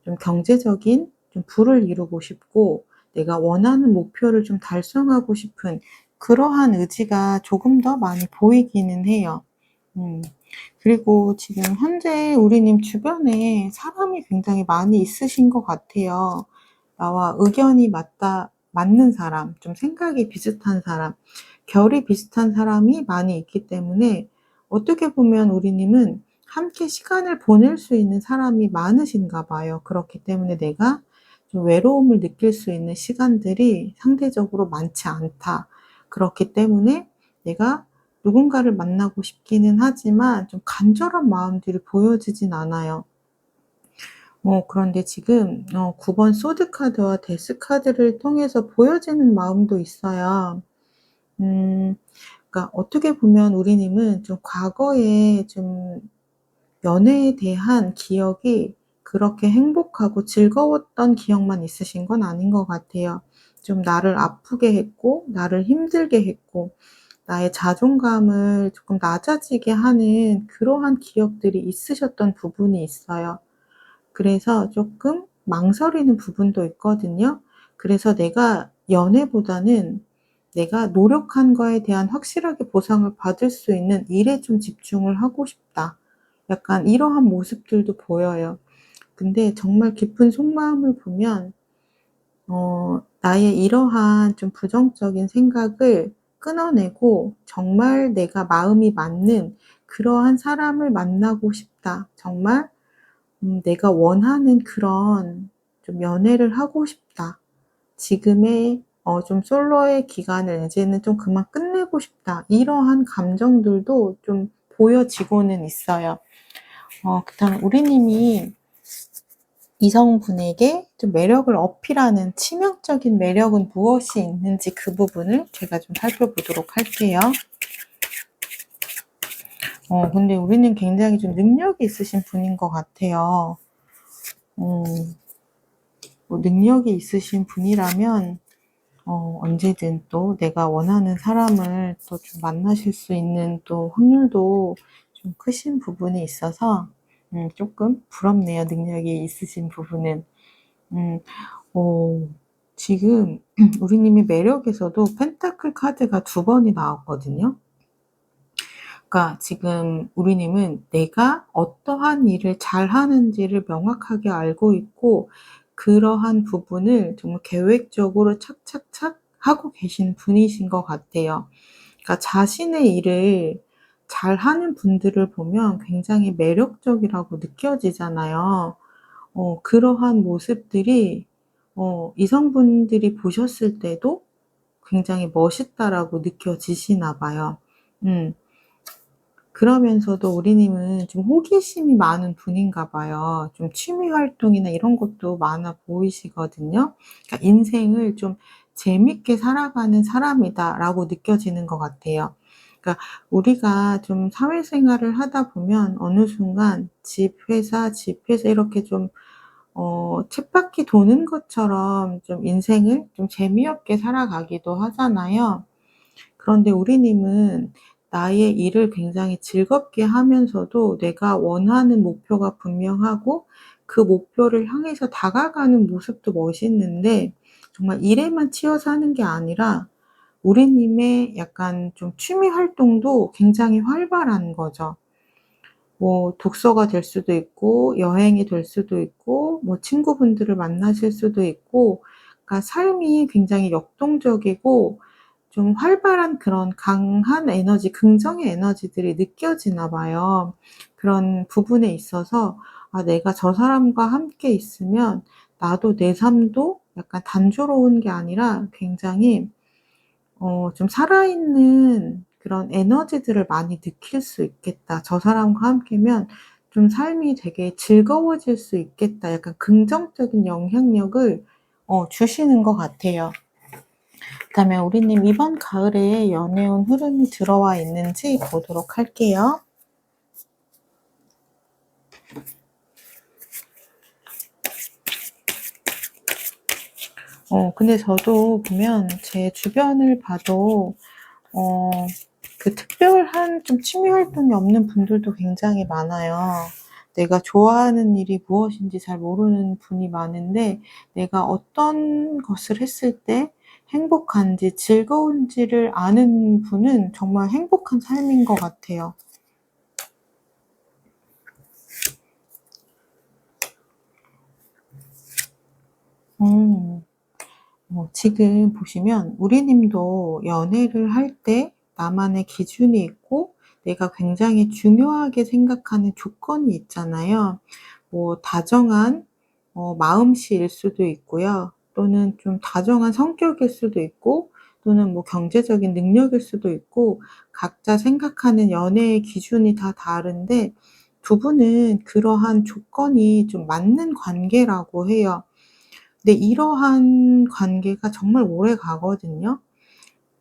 좀 경제적인 좀 부를 이루고 싶고 내가 원하는 목표를 좀 달성하고 싶은 그러한 의지가 조금 더 많이 보이기는 해요. 음. 그리고 지금 현재 우리님 주변에 사람이 굉장히 많이 있으신 것 같아요. 나와 의견이 맞는 사람, 좀 생각이 비슷한 사람, 결이 비슷한 사람이 많이 있기 때문에 어떻게 보면 우리님은 함께 시간을 보낼 수 있는 사람이 많으신가 봐요. 그렇기 때문에 내가 좀 외로움을 느낄 수 있는 시간들이 상대적으로 많지 않다. 그렇기 때문에 내가 누군가를 만나고 싶기는 하지만 좀 간절한 마음들이 보여지진 않아요. 그런데 지금 9번 소드 카드와 데스 카드를 통해서 보여지는 마음도 있어요. 음 그러니까 어떻게 보면 우리님은 좀 과거에 좀 연애에 대한 기억이 그렇게 행복하고 즐거웠던 기억만 있으신 건 아닌 것 같아요. 좀 나를 아프게 했고 나를 힘들게 했고 나의 자존감을 조금 낮아지게 하는 그러한 기억들이 있으셨던 부분이 있어요. 그래서 조금 망설이는 부분도 있거든요. 그래서 '내가 연애보다는 내가 노력한 거에 대한 확실하게 보상을 받을 수 있는 일에 좀 집중을 하고 싶다.' 약간 이러한 모습들도 보여요. 근데 정말 깊은 속마음을 보면 나의 이러한 좀 부정적인 생각을 끊어내고 '정말 내가 마음이 맞는 그러한 사람을 만나고 싶다. 정말 내가 원하는 그런 좀 연애를 하고 싶다. 지금의 좀 솔로의 기간을 이제는 좀 그만 끝내고 싶다.' 이러한 감정들도 좀 보여지고는 있어요. 그다음에 우리님이 이성분에게 좀 매력을 어필하는 치명적인 매력은 무엇이 있는지 그 부분을 제가 좀 살펴보도록 할게요. 근데 우리는 굉장히 좀 능력이 있으신 분인 것 같아요. 뭐 능력이 있으신 분이라면 언제든 또 내가 원하는 사람을 또 좀 만나실 수 있는 또 확률도 좀 크신 부분이 있어서 조금 부럽네요, 능력이 있으신 부분은. 음. 어 지금 우리님의 매력에서도 펜타클 카드가 두 번이 나왔거든요. 그러니까 지금 우리님은 내가 어떠한 일을 잘하는지를 명확하게 알고 있고 그러한 부분을 정말 계획적으로 착착착 하고 계신 분이신 것 같아요. 그러니까 자신의 일을 잘하는 분들을 보면 굉장히 매력적이라고 느껴지잖아요. 그러한 모습들이 이성분들이 보셨을 때도 굉장히 멋있다라고 느껴지시나 봐요. 음. 그러면서도 우리님은 좀 호기심이 많은 분인가 봐요. 좀 취미 활동이나 이런 것도 많아 보이시거든요. 그러니까 '인생을 좀 재밌게 살아가는 사람이다.'라고 느껴지는 것 같아요. 그러니까 우리가 좀 사회생활을 하다 보면 어느 순간 집, 회사, 집, 회사 이렇게 좀 쳇바퀴 도는 것처럼 좀 인생을 좀 재미없게 살아가기도 하잖아요. 그런데 우리님은 나의 일을 굉장히 즐겁게 하면서도 내가 원하는 목표가 분명하고 그 목표를 향해서 다가가는 모습도 멋있는데 정말 일에만 치여 사는 게 아니라 우리님의 약간 좀 취미 활동도 굉장히 활발한 거죠. 뭐 독서가 될 수도 있고 여행이 될 수도 있고 뭐 친구분들을 만나실 수도 있고 그러니까 삶이 굉장히 역동적이고 좀 활발한 그런 강한 에너지, 긍정의 에너지들이 느껴지나 봐요. 그런 부분에 있어서 '아 내가 저 사람과 함께 있으면 나도 내 삶도 약간 단조로운 게 아니라 굉장히 좀 살아있는 그런 에너지들을 많이 느낄 수 있겠다. 저 사람과 함께면 좀 삶이 되게 즐거워질 수 있겠다.' 약간 긍정적인 영향력을 주시는 것 같아요. 그다음에 우리님 이번 가을에 연애운 흐름이 들어와 있는지 보도록 할게요. 근데 저도 보면 제 주변을 봐도 어 그 특별한 좀 취미 활동이 없는 분들도 굉장히 많아요. 내가 좋아하는 일이 무엇인지 잘 모르는 분이 많은데 내가 어떤 것을 했을 때 행복한지 즐거운지를 아는 분은 정말 행복한 삶인 것 같아요. 음. 지금 보시면 우리님도 연애를 할 때 나만의 기준이 있고 내가 굉장히 중요하게 생각하는 조건이 있잖아요. 뭐 다정한 마음씨일 수도 있고요. 또는 좀 다정한 성격일 수도 있고 또는 뭐 경제적인 능력일 수도 있고 각자 생각하는 연애의 기준이 다 다른데 두 분은 그러한 조건이 좀 맞는 관계라고 해요. 근데 이러한 관계가 정말 오래가거든요.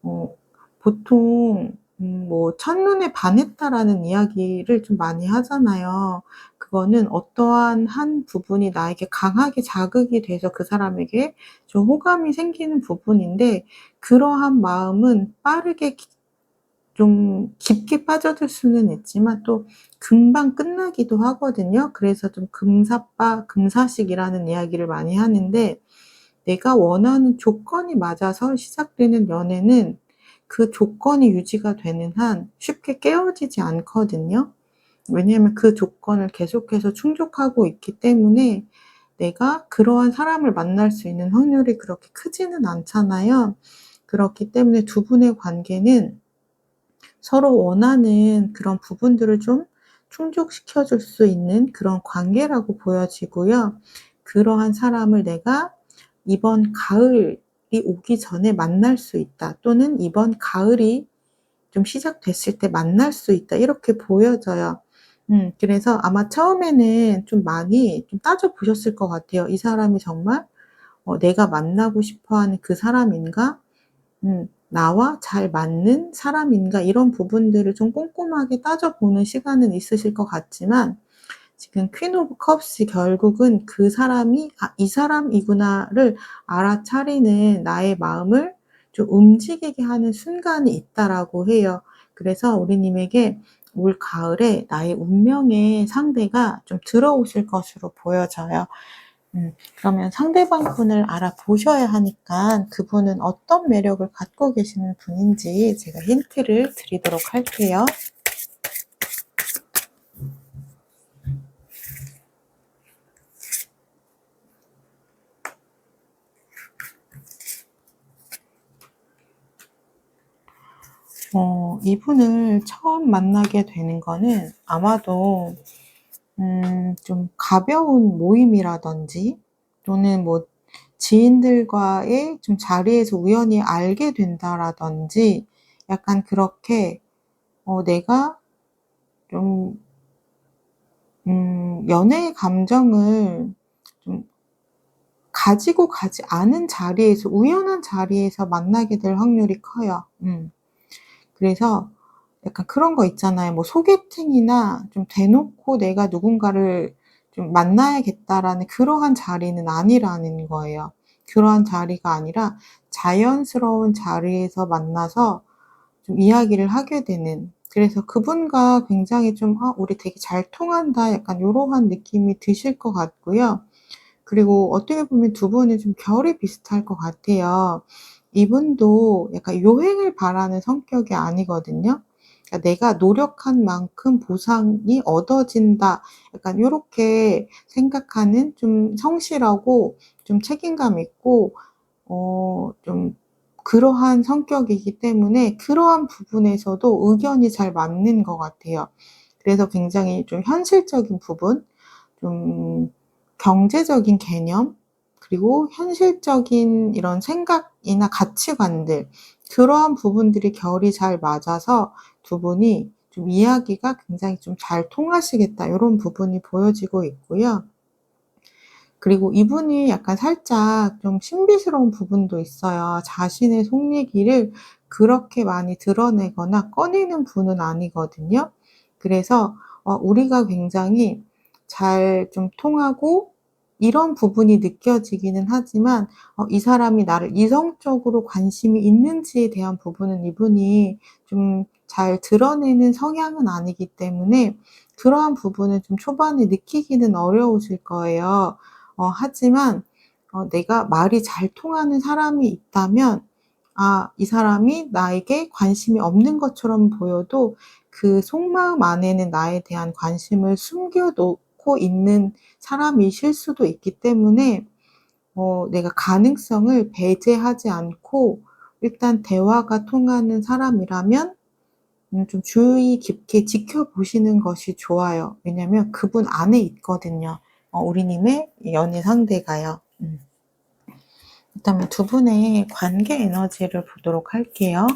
어 보통 뭐 첫눈에 반했다라는 이야기를 좀 많이 하잖아요. 그거는 어떠한 한 부분이 나에게 강하게 자극이 돼서 그 사람에게 좀 호감이 생기는 부분인데, 그러한 마음은 빠르게 좀 깊게 빠져들 수는 있지만 또 금방 끝나기도 하거든요. 그래서 좀 금사빠 금사식이라는 이야기를 많이 하는데, 내가 원하는 조건이 맞아서 시작되는 연애는 그 조건이 유지가 되는 한 쉽게 깨어지지 않거든요. 왜냐하면 그 조건을 계속해서 충족하고 있기 때문에 내가 그러한 사람을 만날 수 있는 확률이 그렇게 크지는 않잖아요. 그렇기 때문에 두 분의 관계는 서로 원하는 그런 부분들을 좀 충족시켜 줄 수 있는 그런 관계라고 보여지고요. 그러한 사람을 내가 이번 가을이 오기 전에 만날 수 있다, 또는 이번 가을이 좀 시작됐을 때 만날 수 있다, 이렇게 보여져요. 그래서 아마 처음에는 좀 많이 좀 따져 보셨을 것 같아요. '이 사람이 정말 내가 만나고 싶어 하는 그 사람인가? 나와 잘 맞는 사람인가?' 이런 부분들을 좀 꼼꼼하게 따져 보는 시간은 있으실 것 같지만, 지금 퀸 오브 컵스 결국은 그 사람이 '아, 이 사람이구나.'를 알아차리는 나의 마음을 좀 움직이게 하는 순간이 있다라고 해요. 그래서 우리 님에게 올 가을에 나의 운명의 상대가 좀 들어오실 것으로 보여져요. 그러면 상대방 분을 알아보셔야 하니까 그분은 어떤 매력을 갖고 계시는 분인지 제가 힌트를 드리도록 할게요. 이분을 처음 만나게 되는 거는 아마도 좀 가벼운 모임이라든지, 또는 뭐 지인들과의 좀 자리에서 우연히 알게 된다라든지, 약간 그렇게 내가 좀 연애의 감정을 좀 가지고 가지 않은 자리에서, 우연한 자리에서 만나게 될 확률이 커요. 그래서 약간 그런 거 있잖아요. 뭐 소개팅이나 좀 대놓고 '내가 누군가를 좀 만나야겠다.'라는 그러한 자리는 아니라는 거예요. 그러한 자리가 아니라 자연스러운 자리에서 만나서 좀 이야기를 하게 되는, 그래서 그분과 굉장히 좀 '아, 우리 되게 잘 통한다.' 약간 요러한 느낌이 드실 것 같고요. 그리고 어떻게 보면 두 분이 좀 결이 비슷할 것 같아요. 이분도 약간 요행을 바라는 성격이 아니거든요. 그러니까 '내가 노력한 만큼 보상이 얻어진다.' 약간 요렇게 생각하는, 좀 성실하고 좀 책임감 있고 좀 그러한 성격이기 때문에 그러한 부분에서도 의견이 잘 맞는 것 같아요. 그래서 굉장히 좀 현실적인 부분, 좀 경제적인 개념, 그리고 현실적인 이런 생각이나 가치관들, 그러한 부분들이 결이 잘 맞아서 두 분이 좀 이야기가 굉장히 좀 잘 통하시겠다, 요런 부분이 보여지고 있고요. 그리고 이분이 약간 살짝 좀 신비스러운 부분도 있어요. 자신의 속 얘기를 그렇게 많이 드러내거나 꺼내는 분은 아니거든요. 그래서 우리가 굉장히 잘 좀 통하고 이런 부분이 느껴지기는 하지만, 이 사람이 나를 이성적으로 관심이 있는지에 대한 부분은 이분이 좀 잘 드러내는 성향은 아니기 때문에 그러한 부분을 좀 초반에 느끼기는 어려우실 거예요. 하지만 내가 말이 잘 통하는 사람이 있다면, 아, 이 사람이 나에게 관심이 없는 것처럼 보여도 그 속마음 안에는 나에 대한 관심을 숨겨 놓고 있는 사람이실 수도 있기 때문에, 내가 가능성을 배제하지 않고 일단 대화가 통하는 사람이라면 좀 주의 깊게 지켜보시는 것이 좋아요. 왜냐면 그분 안에 있거든요. 우리 님의 연애 상대가요. 그다음에 두 분의 관계 에너지를 보도록 할게요.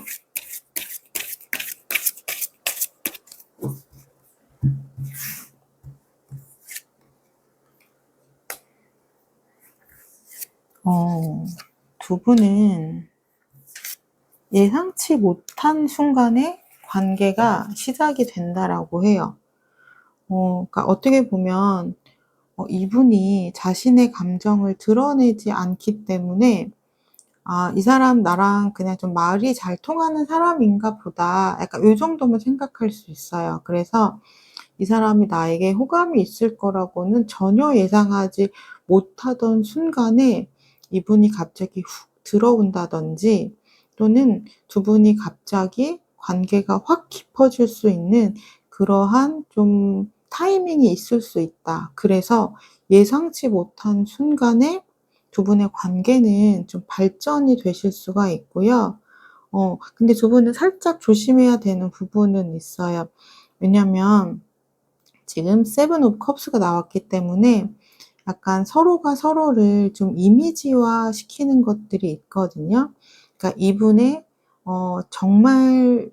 두 분은 예상치 못한 순간에 관계가 시작이 된다라고 해요. 그러니까 어떻게 보면 이분이 자신의 감정을 드러내지 않기 때문에 '아 이 사람 나랑 그냥 좀 말이 잘 통하는 사람인가 보다.' 약간 요 정도만 생각할 수 있어요. 그래서 이 사람이 나에게 호감이 있을 거라고는 전혀 예상하지 못하던 순간에 이분이 갑자기 훅 들어온다든지, 또는 두 분이 갑자기 관계가 확 깊어질 수 있는 그러한 좀 타이밍이 있을 수 있다. 그래서 예상치 못한 순간에 두 분의 관계는 좀 발전이 되실 수가 있고요. 근데 두 분은 살짝 조심해야 되는 부분은 있어요. 왜냐면 지금 세븐 오브 컵스가 나왔기 때문에 약간 서로가 서로를 좀 이미지화 시키는 것들이 있거든요. 그러니까 이분의 정말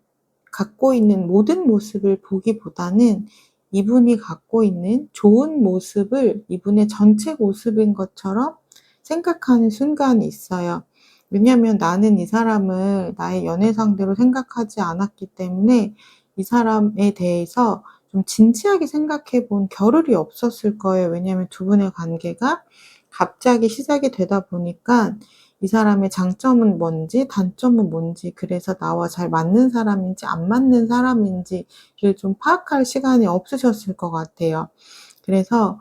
갖고 있는 모든 모습을 보기보다는 이분이 갖고 있는 좋은 모습을 이분의 전체 모습인 것처럼 생각하는 순간이 있어요. 왜냐하면 나는 이 사람을 나의 연애 상대로 생각하지 않았기 때문에 이 사람에 대해서 좀 진지하게 생각해 본 겨를이 없었을 거예요. 왜냐하면 두 분의 관계가 갑자기 시작이 되다 보니까 이 사람의 장점은 뭔지 단점은 뭔지, 그래서 나와 잘 맞는 사람인지 안 맞는 사람인지를 좀 파악할 시간이 없으셨을 것 같아요. 그래서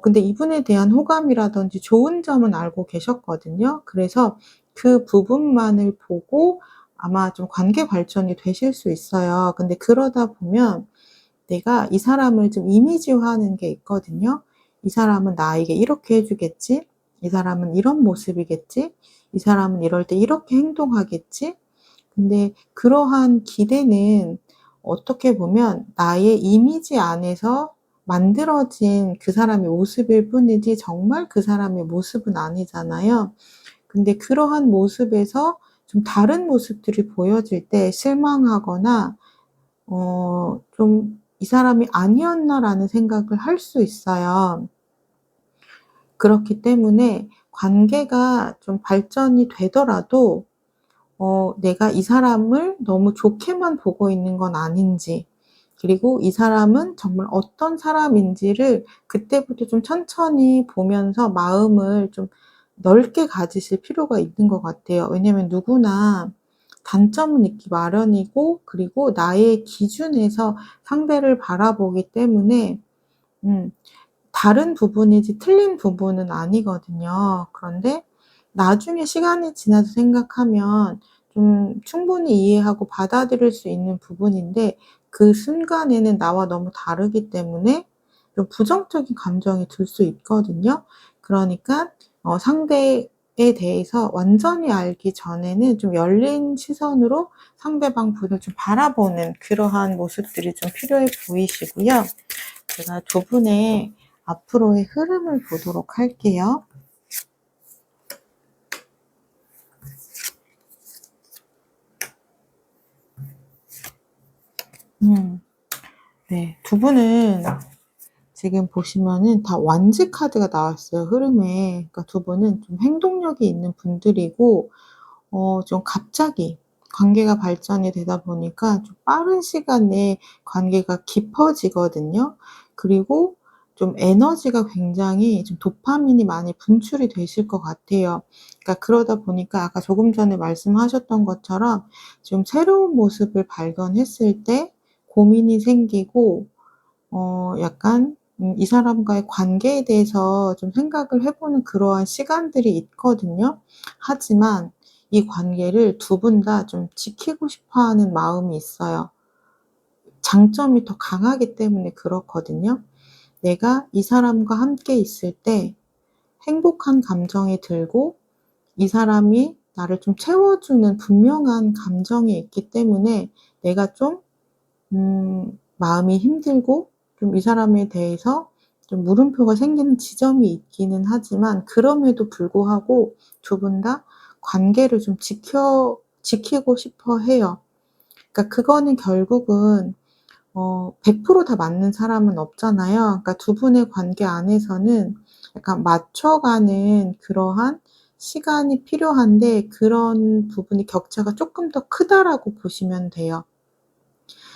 근데 이분에 대한 호감이라든지 좋은 점은 알고 계셨거든요. 그래서 그 부분만을 보고 아마 좀 관계 발전이 되실 수 있어요. 근데 그러다 보면 내가 이 사람을 좀 이미지화하는 게 있거든요. '이 사람은 나에게 이렇게 해 주겠지. 이 사람은 이런 모습이겠지. 이 사람은 이럴 때 이렇게 행동하겠지.' 근데 그러한 기대는 어떻게 보면 나의 이미지 안에서 만들어진 그 사람의 모습일 뿐이지 정말 그 사람의 모습은 아니잖아요. 근데 그러한 모습에서 좀 다른 모습들이 보여질 때 실망하거나 좀 '이 사람이 아니었나.'라는 생각을 할 수 있어요. 그렇기 때문에 관계가 좀 발전이 되더라도 내가 이 사람을 너무 좋게만 보고 있는 건 아닌지, 그리고 이 사람은 정말 어떤 사람인지를 그때부터 좀 천천히 보면서 마음을 좀 넓게 가지실 필요가 있는 것 같아요. 왜냐면 누구나 단점은 있기 마련이고, 그리고 나의 기준에서 상대를 바라보기 때문에 음 다른 부분이지 틀린 부분은 아니거든요. 그런데 나중에 시간이 지나서 생각하면 좀 충분히 이해하고 받아들일 수 있는 부분인데, 그 순간에는 나와 너무 다르기 때문에 좀 부정적인 감정이 들 수 있거든요. 그러니까 상대에 대해서 완전히 알기 전에는 좀 열린 시선으로 상대방 분을 좀 바라보는 그러한 모습들이 좀 필요해 보이시고요. 제가 두 분의 앞으로의 흐름을 보도록 할게요. 음. 네. 두 분은 지금 보시면은 다 완지 카드가 나왔어요, 흐름에. 그러니까 두 분은 좀 행동력이 있는 분들이고, 좀 갑자기 관계가 발전이 되다 보니까 좀 빠른 시간 내에 관계가 깊어지거든요. 그리고 좀 에너지가 굉장히 좀 도파민이 많이 분출이 되실 것 같아요. 그러니까 그러다 보니까 아까 조금 전에 말씀하셨던 것처럼 좀 새로운 모습을 발견했을 때 고민이 생기고, 약간 이 사람과의 관계에 대해서 좀 생각을 해 보는 그러한 시간들이 있거든요. 하지만 이 관계를 두 분 다 좀 지키고 싶어 하는 마음이 있어요. 장점이 더 강하기 때문에 그렇거든요. 내가 이 사람과 함께 있을 때 행복한 감정이 들고, 이 사람이 나를 좀 채워주는 분명한 감정이 있기 때문에 내가 좀 마음이 힘들고 좀 이 사람에 대해서 좀 물음표가 생기는 지점이 있기는 하지만, 그럼에도 불구하고 두 분 다 관계를 좀 지키고 싶어 해요. 그러니까 그거는 결국은 100%다 맞는 사람은 없잖아요. 그러니까 두 분의 관계 안에서는 약간 맞춰가는 그러한 시간이 필요한데, 그런 부분이 격차가 쪼끔 더 크다라고 보시면 돼요.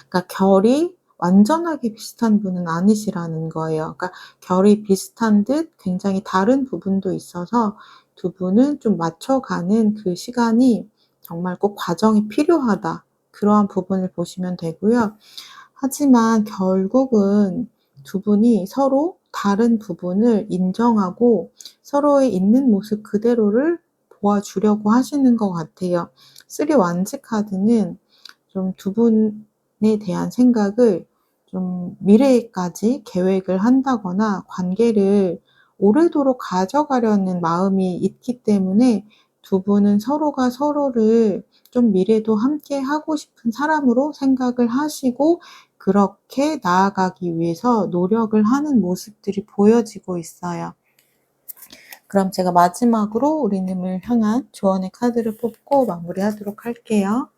그러니까 결이 완전하게 비슷한 분은 아니시라는 거예요. 그러니까 결이 비슷한 듯 굉장히 다른 부분도 있어서 두 분은 좀 맞춰가는 그 시간이 정말 꼭 과정이 필요하다. 그러한 부분을 보시면 되고요. 하지만 결국은 두 분이 서로 다른 부분을 인정하고 서로의 있는 모습 그대로를 보아주려고 하시는 것 같아요. 3 완즈 카드는 좀 두 분에 대한 생각을 좀 미래에까지 계획을 한다거나 관계를 오래도록 가져가려는 마음이 있기 때문에 두 분은 서로가 서로를 좀 미래도 함께 하고 싶은 사람으로 생각을 하시고 그렇게 나아가기 위해서 노력을 하는 모습들이 보여지고 있어요. 그럼 제가 마지막으로 우리님을 향한 조언의 카드를 뽑고 마무리하도록 할게요.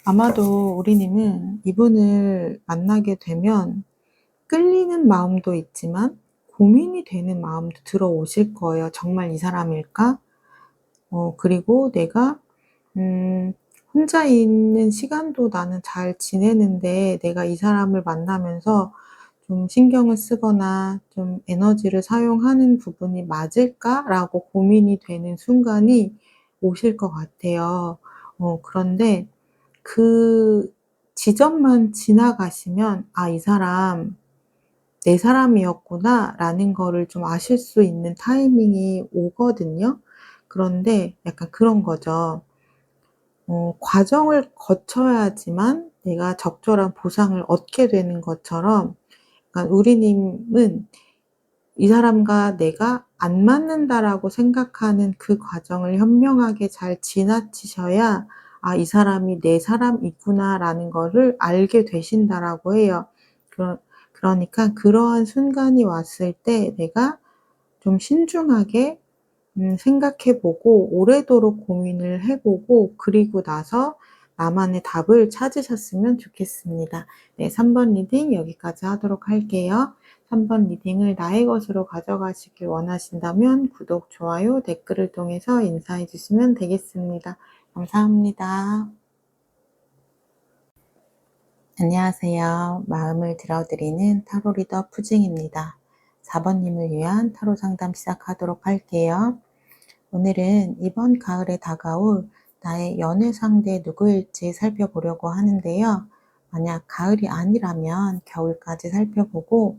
아마도 우리님은 이분을 만나게 되면 끌리는 마음도 있지만 고민이 되는 마음도 들어오실 거예요. '정말 이 사람일까?' 그리고 '내가 혼자 있는 시간도 나는 잘 지내는데 내가 이 사람을 만나면서 좀 신경을 쓰거나 좀 에너지를 사용하는 부분이 맞을까?'라고 고민이 되는 순간이 오실 것 같아요. 그런데 그 지점만 지나가시면 '아 이 사람 내 사람이었구나.'라는 거를 좀 아실 수 있는 타이밍이 오거든요. 그런데 약간 그런 거죠. 과정을 거쳐야지만 내가 적절한 보상을 얻게 되는 것처럼 그러니까 우리님은 이 사람과 내가 안 맞는다라고 생각하는 그 과정을 현명하게 잘 지나치셔야 '아 이 사람이 내 사람이구나.'라는 거를 알게 되신다라고 해요. 그러니까 그러한 순간이 왔을 때 내가 좀 신중하게 생각해 보고 오래도록 고민을 해 보고 그리고 나서 나만의 답을 찾으셨으면 좋겠습니다. 네, 3 번 리딩 여기까지 하도록 할게요. 3 번 리딩을 나의 것으로 가져가시길 원하신다면 구독, 좋아요, 댓글을 통해서 인사해 주시면 되겠습니다. 감사합니다. 안녕하세요. 마음을 들어드리는 타로 리더 푸징입니다. 4 번님을 위한 타로 상담 시작하도록 할게요. 오늘은 이번 가을에 다가올 나의 연애 상대 누구일지 살펴보려고 하는데요. 만약 가을이 아니라면 겨울까지 살펴보고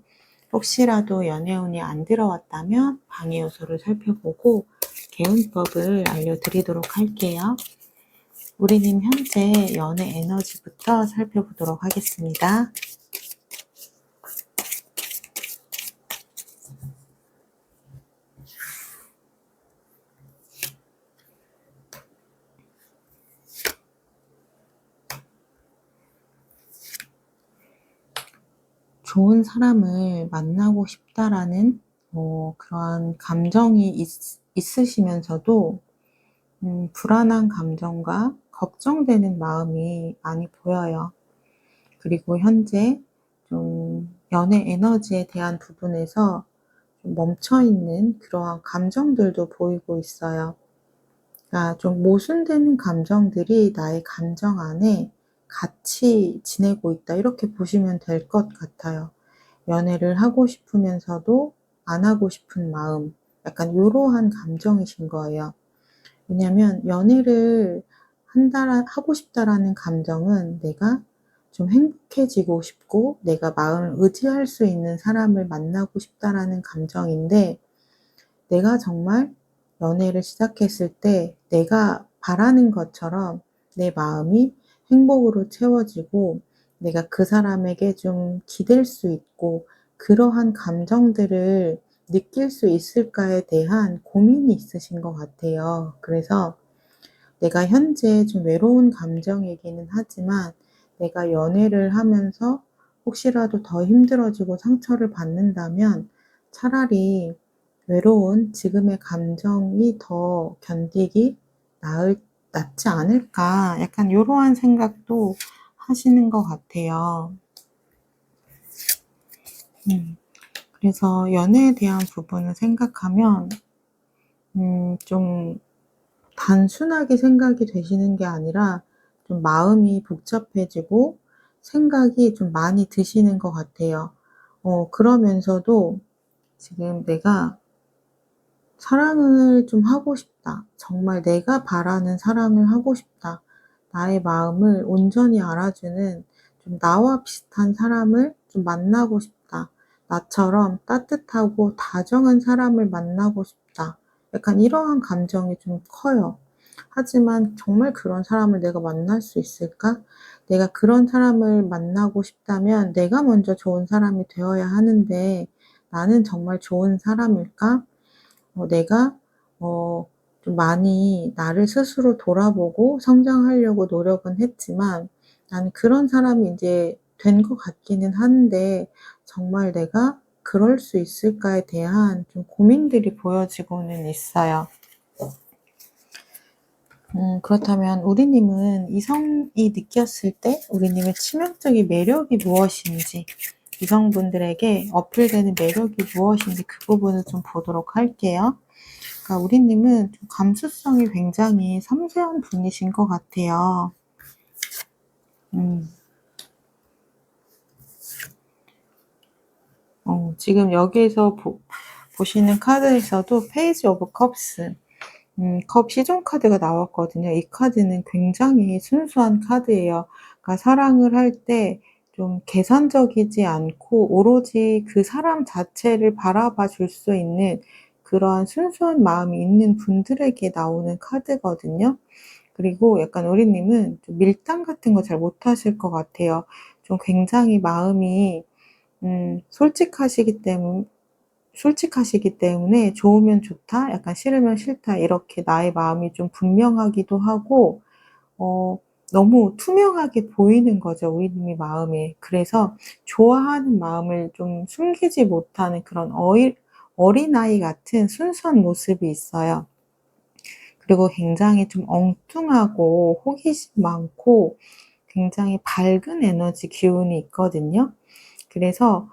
혹시라도 연애운이 안 들어왔다면 방해 요소를 살펴보고 개운법을 알려드리도록 할게요. 우리님 현재 연애 에너지부터 살펴보도록 하겠습니다. 좋은 사람을 만나고 싶다라는 그러한 감정이 있으시면서도 불안한 감정과 걱정되는 마음이 많이 보여요. 그리고 현재 좀 연애 에너지에 대한 부분에서 좀 멈춰있는 그러한 감정들도 보이고 있어요. 그러니까 좀 모순되는 감정들이 나의 감정 안에 같이 지내고 있다. 이렇게 보시면 될 것 같아요. 연애를 하고 싶으면서도 안 하고 싶은 마음, 약간 요러한 감정이신 거예요. 왜냐면 연애를 하고 싶다라는 감정은 내가 좀 행복해지고 싶고 내가 마음을 의지할 수 있는 사람을 만나고 싶다라는 감정인데 내가 정말 연애를 시작했을 때 내가 바라는 것처럼 내 마음이 행복으로 채워지고 내가 그 사람에게 좀 기댈 수 있고 그러한 감정들을 느낄 수 있을까에 대한 고민이 있으신 것 같아요. 그래서 내가 현재 좀 외로운 감정이기는 하지만 내가 연애를 하면서 혹시라도 더 힘들어지고 상처를 받는다면 차라리 외로운 지금의 감정이 더 견디기 낫지 않을까 약간 요러한 생각도 하시는 것 같아요. 그래서 연애에 대한 부분을 생각하면 좀 단순하게 생각이 되시는 게 아니라 좀 마음이 복잡해지고 생각이 좀 많이 드시는 것 같아요. 그러면서도 지금 '내가 사랑을 좀 하고 싶다. 정말 내가 바라는 사랑을 하고 싶다. 나의 마음을 온전히 알아주는 좀 나와 비슷한 사람을 좀 만나고 싶다. 나처럼 따뜻하고 다정한 사람을 만나고 싶다.' 약간 이러한 감정이 좀 커요. 하지만 정말 그런 사람을 내가 만날 수 있을까? 내가 그런 사람을 만나고 싶다면 내가 먼저 좋은 사람이 되어야 하는데 '나는 정말 좋은 사람일까?' 내가 좀 많이 나를 스스로 돌아보고 성장하려고 노력은 했지만 나는 그런 사람이 인제 된 것 같기는 한데 정말 내가 그럴 수 있을까에 대한 좀 고민들이 보여지고는 있어요. 그렇다면 우리님은 이성이 느꼈을 때 우리님의 치명적인 매력이 무엇인지, 이성분들에게 어필되는 매력이 무엇인지 그 부분을 좀 보도록 할게요. 그러니까 우리님은 좀 감수성이 굉장히 섬세한 분이신 것 같아요. 음. 지금 여기에서 보시는 카드에서도 페이지 오브 컵스, 컵 시종 카드가 나왔거든요. 이 카드는 굉장히 순수한 카드예요. 그러니까 사랑을 할 때 좀 계산적이지 않고 오로지 그 사람 자체를 바라봐 줄 수 있는 그러한 순수한 마음이 있는 분들에게 나오는 카드거든요. 그리고 약간 우리님은 좀 밀당 같은 거 잘 못하실 것 같아요. 좀 굉장히 마음이 솔직하시기 때문에 좋으면 좋다, 약간 싫으면 싫다 이렇게 나의 마음이 좀 분명하기도 하고 너무 투명하게 보이는 거죠, 우리님의 마음이. 그래서 좋아하는 마음을 좀 숨기지 못하는 그런 어린아이 같은 순수한 모습이 있어요. 그리고 굉장히 좀 엉뚱하고 호기심 많고 굉장히 밝은 에너지 기운이 있거든요. 그래서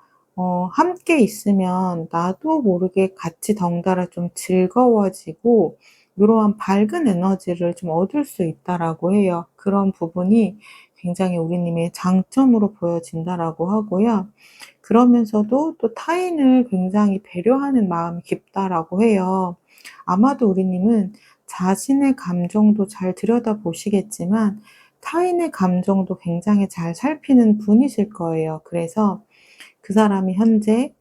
함께 있으면 나도 모르게 같이 덩달아 좀 즐거워지고 이러한 밝은 에너지를 좀 얻을 수 있다라고 해요. 그런 부분이 굉장히 우리님의 장점으로 보여진다라고 하고요. 그러면서도 또 타인을 굉장히 배려하는 마음이 깊다라고 해요. 아마도 우리님은 자신의 감정도 잘 들여다보시겠지만 타인의 감정도 굉장히 잘 살피는 분이실 거예요. 그래서 그 사람이 현재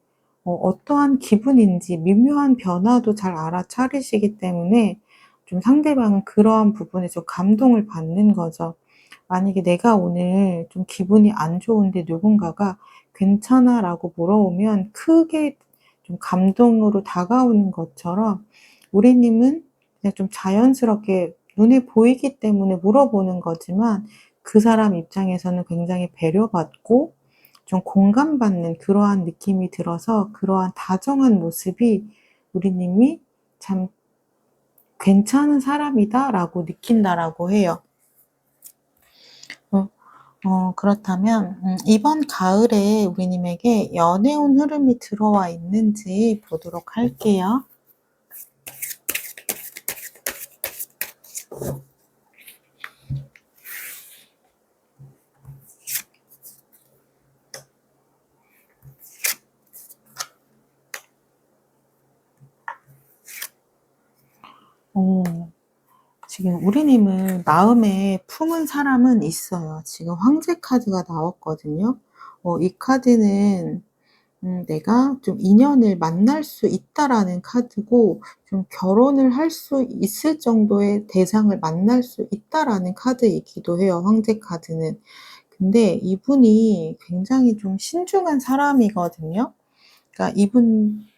어떠한 기분인지 미묘한 변화도 잘 알아차리시기 때문에 좀 상대방은 그러한 부분에 좀 감동을 받는 거죠. 만약에 내가 오늘 좀 기분이 안 좋은데 누군가가 "괜찮아?" 라고 물어오면 크게 좀 감동으로 다가오는 것처럼 우리님은 그냥 좀 자연스럽게 눈에 보이기 때문에 물어보는 거지만 그 사람 입장에서는 굉장히 배려받고 좀 공감받는 그러한 느낌이 들어서 그러한 다정한 모습이 우리님이 '참 괜찮은 사람이다.'라고 느낀다라고 해요. 어 그렇다면 이번 가을에 우리님에게 연애운 흐름이 들어와 있는지 보도록 할게요. 어 지금 우리님을 마음에 품은 사람은 있어요. 지금 황제 카드가 나왔거든요. 이 카드는 '내가 좀 인연을 만날 수 있다.'라는 카드고 좀 '결혼을 할 수 있을 정도의 대상을 만날 수 있다.'라는 카드이기도 해요, 황제 카드는. 근데 이분이 굉장히 좀 신중한 사람이거든요. 그러니까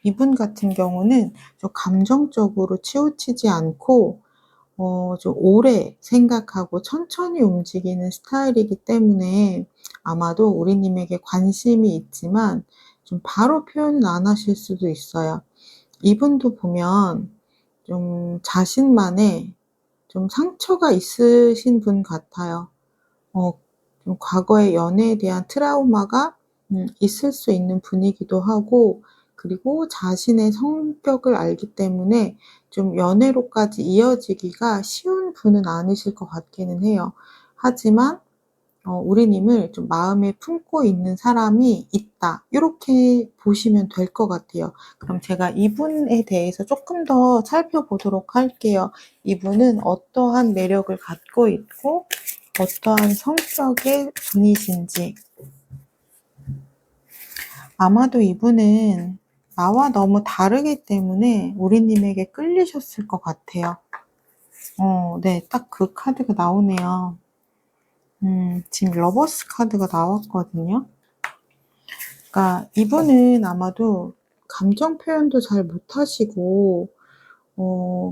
이분 같은 경우는 좀 감정적으로 치우치지 않고 좀 오래 생각하고 천천히 움직이는 스타일이기 때문에 아마도 우리님에게 관심이 있지만 좀 바로 표현은 안 하실 수도 있어요. 이분도 보면 좀 자신만의 좀 상처가 있으신 분 같아요. 어 좀 과거의 연애에 대한 트라우마가 있을 수 있는 분이기도 하고, 그리고 자신의 성격을 알기 때문에 좀 연애로까지 이어지기가 쉬운 분은 아니실 것 같기는 해요. 하지만 우리님을 좀 마음에 품고 있는 사람이 있다, 요렇게 보시면 될 것 같아요. 그럼 제가 이분에 대해서 조금 더 살펴보도록 할게요. 이분은 어떠한 매력을 갖고 있고 어떠한 성격의 분이신지. 아마도 이분은 나와 너무 다르기 때문에 우리님에게 끌리셨을 것 같아요. 네, 딱 그 카드가 나오네요. 지금 러버스 카드가 나왔거든요. 그러니까 이분은 아마도 감정 표현도 잘 못하시고,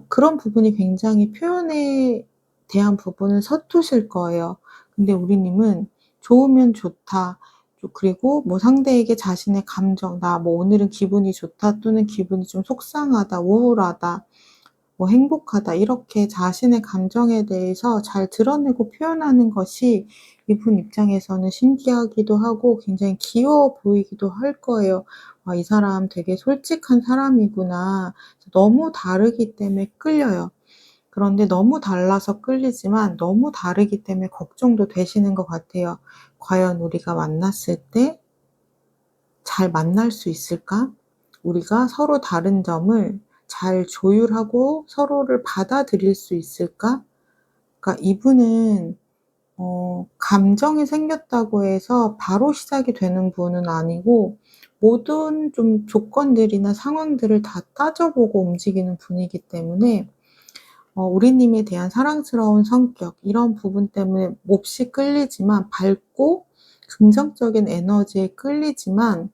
그런 부분이 굉장히 표현에 대한 부분은 서투실 거예요. 근데 우리님은 좋으면 좋다, 그리고 뭐 상대에게 자신의 감정, 나 뭐 오늘은 기분이 좋다, 또는 기분이 좀 속상하다, 우울하다, 뭐 행복하다, 이렇게 자신의 감정에 대해서 잘 드러내고 표현하는 것이 이분 입장에서는 신기하기도 하고 굉장히 귀여워 보이기도 할 거예요. '와, 이 사람 되게 솔직한 사람이구나.' 너무 다르기 때문에 끌려요. 그런데 너무 달라서 끌리지만 너무 다르기 때문에 걱정도 되시는 것 같아요. '과연 우리가 만났을 때 잘 만날 수 있을까? 우리가 서로 다른 점을 잘 조율하고 서로를 받아들일 수 있을까?' 그러니까 이분은 감정이 생겼다고 해서 바로 시작이 되는 분은 아니고, 모든 좀 조건들이나 상황들을 다 따져보고 움직이는 분이기 때문에 우리님에 대한 사랑스러운 성격, 이런 부분 때문에 몹시 끌리지만, 밝고 긍정적인 에너지에 끌리지만,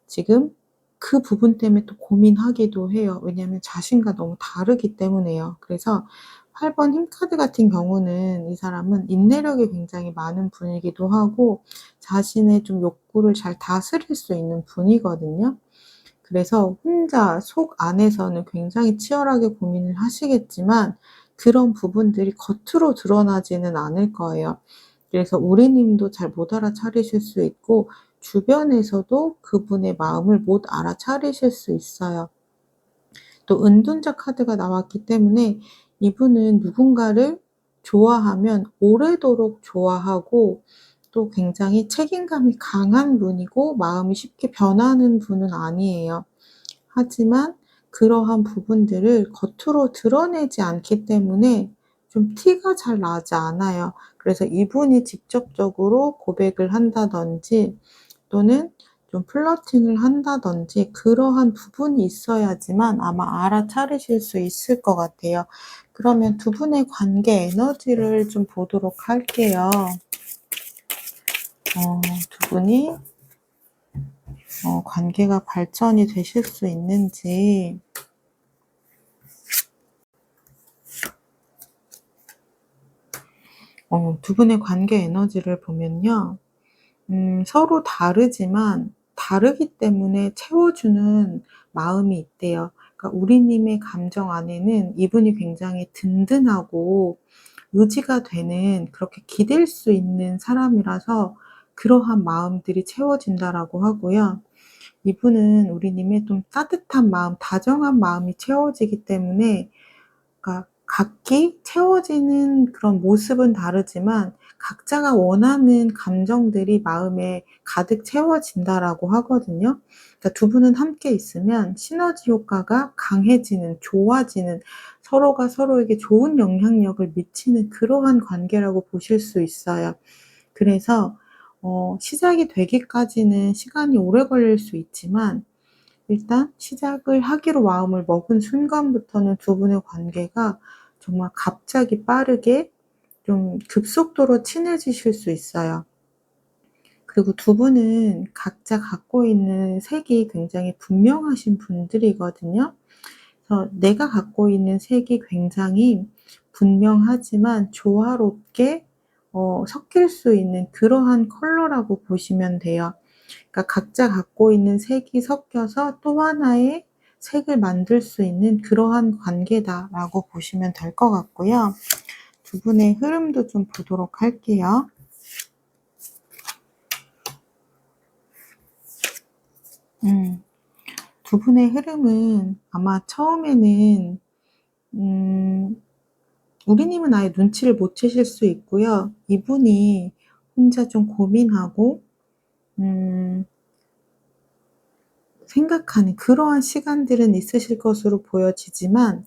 지금 그 부분 때문에 또 고민하기도 해요. 왜냐하면 자신과 너무 다르기 때문에요. 그래서 8번 힘 카드 같은 경우는 이 사람은 인내력이 굉장히 많은 분이기도 하고, 자신의 좀 욕구를 잘 다스릴 수 있는 분이거든요. 그래서 혼자 속 안에서는 굉장히 치열하게 고민을 하시겠지만 그런 부분들이 겉으로 드러나지는 않을 거예요. 그래서 우리님도 잘 못 알아차리실 수 있고, 주변에서도 그분의 마음을 못 알아차리실 수 있어요. 또 은둔자 카드가 나왔기 때문에 이분은 누군가를 좋아하면 오래도록 좋아하고, 또 굉장히 책임감이 강한 분이고 마음이 쉽게 변하는 분은 아니에요. 하지만 그러한 부분들을 겉으로 드러내지 않기 때문에 좀 티가 잘 나지 않아요. 그래서 이분이 직접적으로 고백을 한다든지, 또는 좀 플러팅을 한다든지 그러한 부분이 있어야지만 아마 알아차리실 수 있을 것 같아요. 그러면 두 분의 관계 에너지를 좀 보도록 할게요. 두 분이 관계가 발전이 되실 수 있는지. 두 분의 관계 에너지를 보면요. 서로 다르지만 다르기 때문에 채워주는 마음이 있대요. 그러니까 우리님의 감정 안에는 이분이 굉장히 든든하고 의지가 되는, 그렇게 기댈 수 있는 사람이라서 그러한 마음들이 채워진다라고 하고요. 이분은 우리님의 좀 따뜻한 마음, 다정한 마음이 채워지기 때문에, 그러니까 각기 채워지는 그런 모습은 다르지만 각자가 원하는 감정들이 마음에 가득 채워진다라고 하거든요. 그러니까 두 분은 함께 있으면 시너지 효과가 강해지는, 좋아지는, 서로가 서로에게 좋은 영향력을 미치는 그러한 관계라고 보실 수 있어요. 그래서 시작이 되기까지는 시간이 오래 걸릴 수 있지만, 일단 시작을 하기로 마음을 먹은 순간부터는 두 분의 관계가 정말 갑자기 빠르게 좀 급속도로 친해지실 수 있어요. 그리고 두 분은 각자 갖고 있는 색이 굉장히 분명하신 분들이거든요. 그래서 내가 갖고 있는 색이 굉장히 분명하지만 조화롭게 섞일 수 있는 그러한 컬러라고 보시면 돼요. 그러니까 각자 갖고 있는 색이 섞여서 또 하나의 색을 만들 수 있는 그러한 관계다라고 보시면 될 것 같고요. 두 분의 흐름도 좀 보도록 할게요. 음. 두 분의 흐름은 아마 처음에는 음 우리님은 아예 눈치를 못 채실 수 있고요. 이분이 혼자 좀 고민하고 음 생각하는 그러한 시간들은 있으실 것으로 보여지지만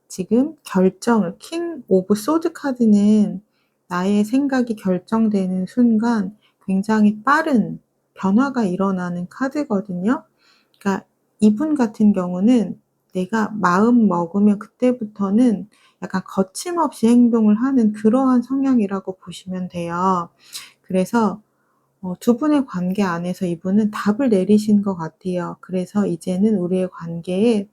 지금 결정을 킹 오브 소드 카드는 나의 생각이 결정되는 순간 굉장히 빠른 변화가 일어나는 카드거든요. 그러니까 이분 같은 경우는 내가 마음 먹으면 그때부터는 약간 거침없이 행동을 하는 그러한 성향이라고 보시면 돼요. 그래서 두 분의 관계 안에서 이분은 답을 내리신 것 같아요. 그래서 이제는 우리의 관계에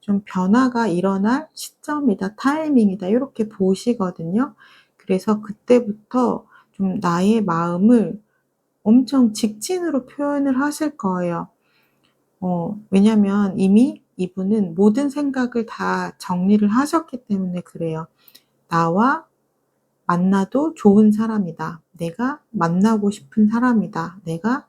좀 변화가 일어날 시점이다, 타이밍이다 요렇게 보시거든요. 그래서 그때부터 좀 나의 마음을 엄청 직진으로 표현을 하실 거예요. 왜냐면 이미 이분은 모든 생각을 다 정리를 하셨기 때문에 그래요. '나와 만나도 좋은 사람이다. 내가 만나고 싶은 사람이다. 내가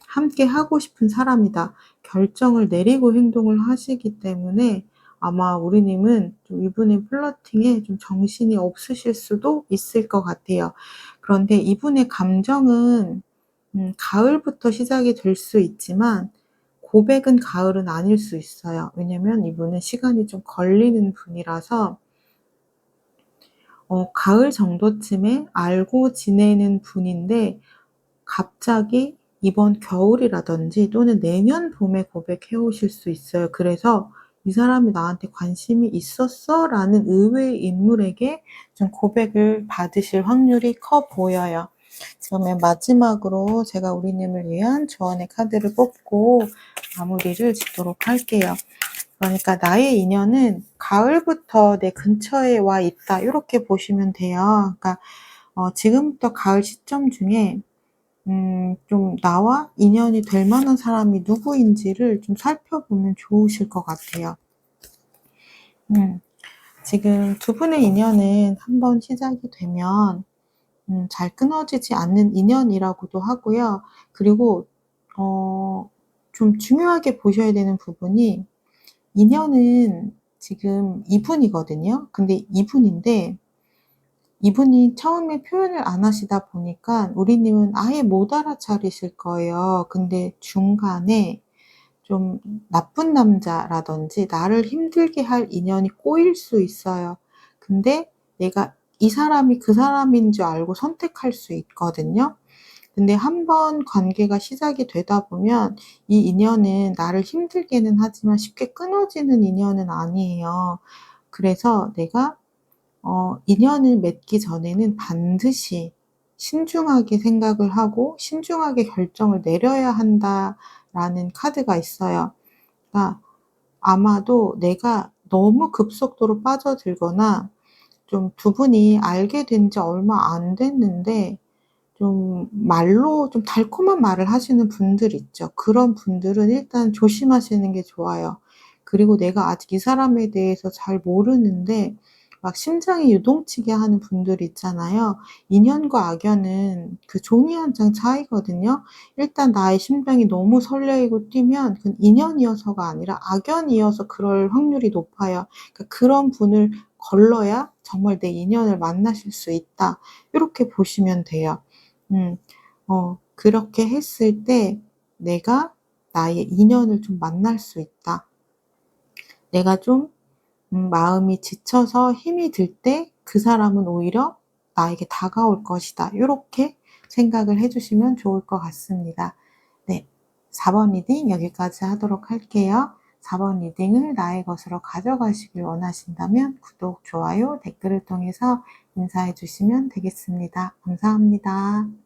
함께 하고 싶은 사람이다.' 결정을 내리고 행동을 하시기 때문에 아마 우리님은 좀 이분의 플러팅에 좀 정신이 없으실 수도 있을 것 같아요. 그런데 이분의 감정은 가을부터 시작이 될 수 있지만 고백은 가을은 아닐 수 있어요. 왜냐면 이분은 시간이 좀 걸리는 분이라서 가을 정도쯤에 알고 지내는 분인데 갑자기 이번 겨울이라든지 또는 내년 봄에 고백해 오실 수 있어요. 그래서 '이 사람이 나한테 관심이 있었어?'라는 의외의 인물에게 좀 고백을 받으실 확률이 커 보여요. 그러면 마지막으로 제가 우리님을 위한 조언의 카드를 뽑고 마무리를 짓도록 할게요. 그러니까 '나의 인연은 가을부터 내 근처에 와 있다.' 요렇게 보시면 돼요. 그러니까 지금부터 가을 시점 중에 좀 나와 인연이 될 만한 사람이 누구인지를 좀 살펴보면 좋으실 것 같아요. 음. 지금 두 분의 인연은 한번 시작이 되면 잘 끊어지지 않는 인연이라고도 하고요. 그리고 어 좀 중요하게 보셔야 되는 부분이 인연은 지금 이분이거든요. 근데 이분인데 이분이 처음에 표현을 안 하시다 보니까 우리님은 아예 못 알아차리실 거예요. 근데 중간에 좀 나쁜 남자라든지 나를 힘들게 할 인연이 꼬일 수 있어요. 근데 내가 이 사람이 그 사람인 줄 알고 선택할 수 있거든요. 근데 한 번 관계가 시작이 되다 보면 이 인연은 나를 힘들게는 하지만 쉽게 끊어지는 인연은 아니에요. 그래서 내가 인연을 맺기 전에는 반드시 신중하게 생각을 하고 신중하게 결정을 내려야 한다라는 카드가 있어요. 그러니까 아마도 내가 너무 급속도로 빠져들거나 좀 두 분이 알게 된 지 얼마 안 됐는데 좀 말로 좀 달콤한 말을 하시는 분들 있죠. 그런 분들은 일단 조심하시는 게 좋아요. 그리고 내가 아직 이 사람에 대해서 잘 모르는데 막 심장이 요동치게 하는 분들 있잖아요. 인연과 악연은 그 종이 한 장 차이거든요. 일단 나의 심장이 너무 설레이고 뛰면 그건 인연이어서가 아니라 악연이어서 그럴 확률이 높아요. 그러니까 그런 분을 걸러야 정말 내 인연을 만나실 수 있다. 요렇게 보시면 돼요. 음. 그렇게 했을 때 '내가 나의 인연을 좀 만날 수 있다. 내가 좀 마음이 지쳐서 힘이 들 때 그 사람은 오히려 나에게 다가올 것이다.' 요렇게 생각을 해 주시면 좋을 것 같습니다. 네. 4번 리딩 여기까지 하도록 할게요. 4번 리딩을 나의 것으로 가져가시길 원하신다면 구독, 좋아요, 댓글을 통해서 인사해 주시면 되겠습니다. 감사합니다.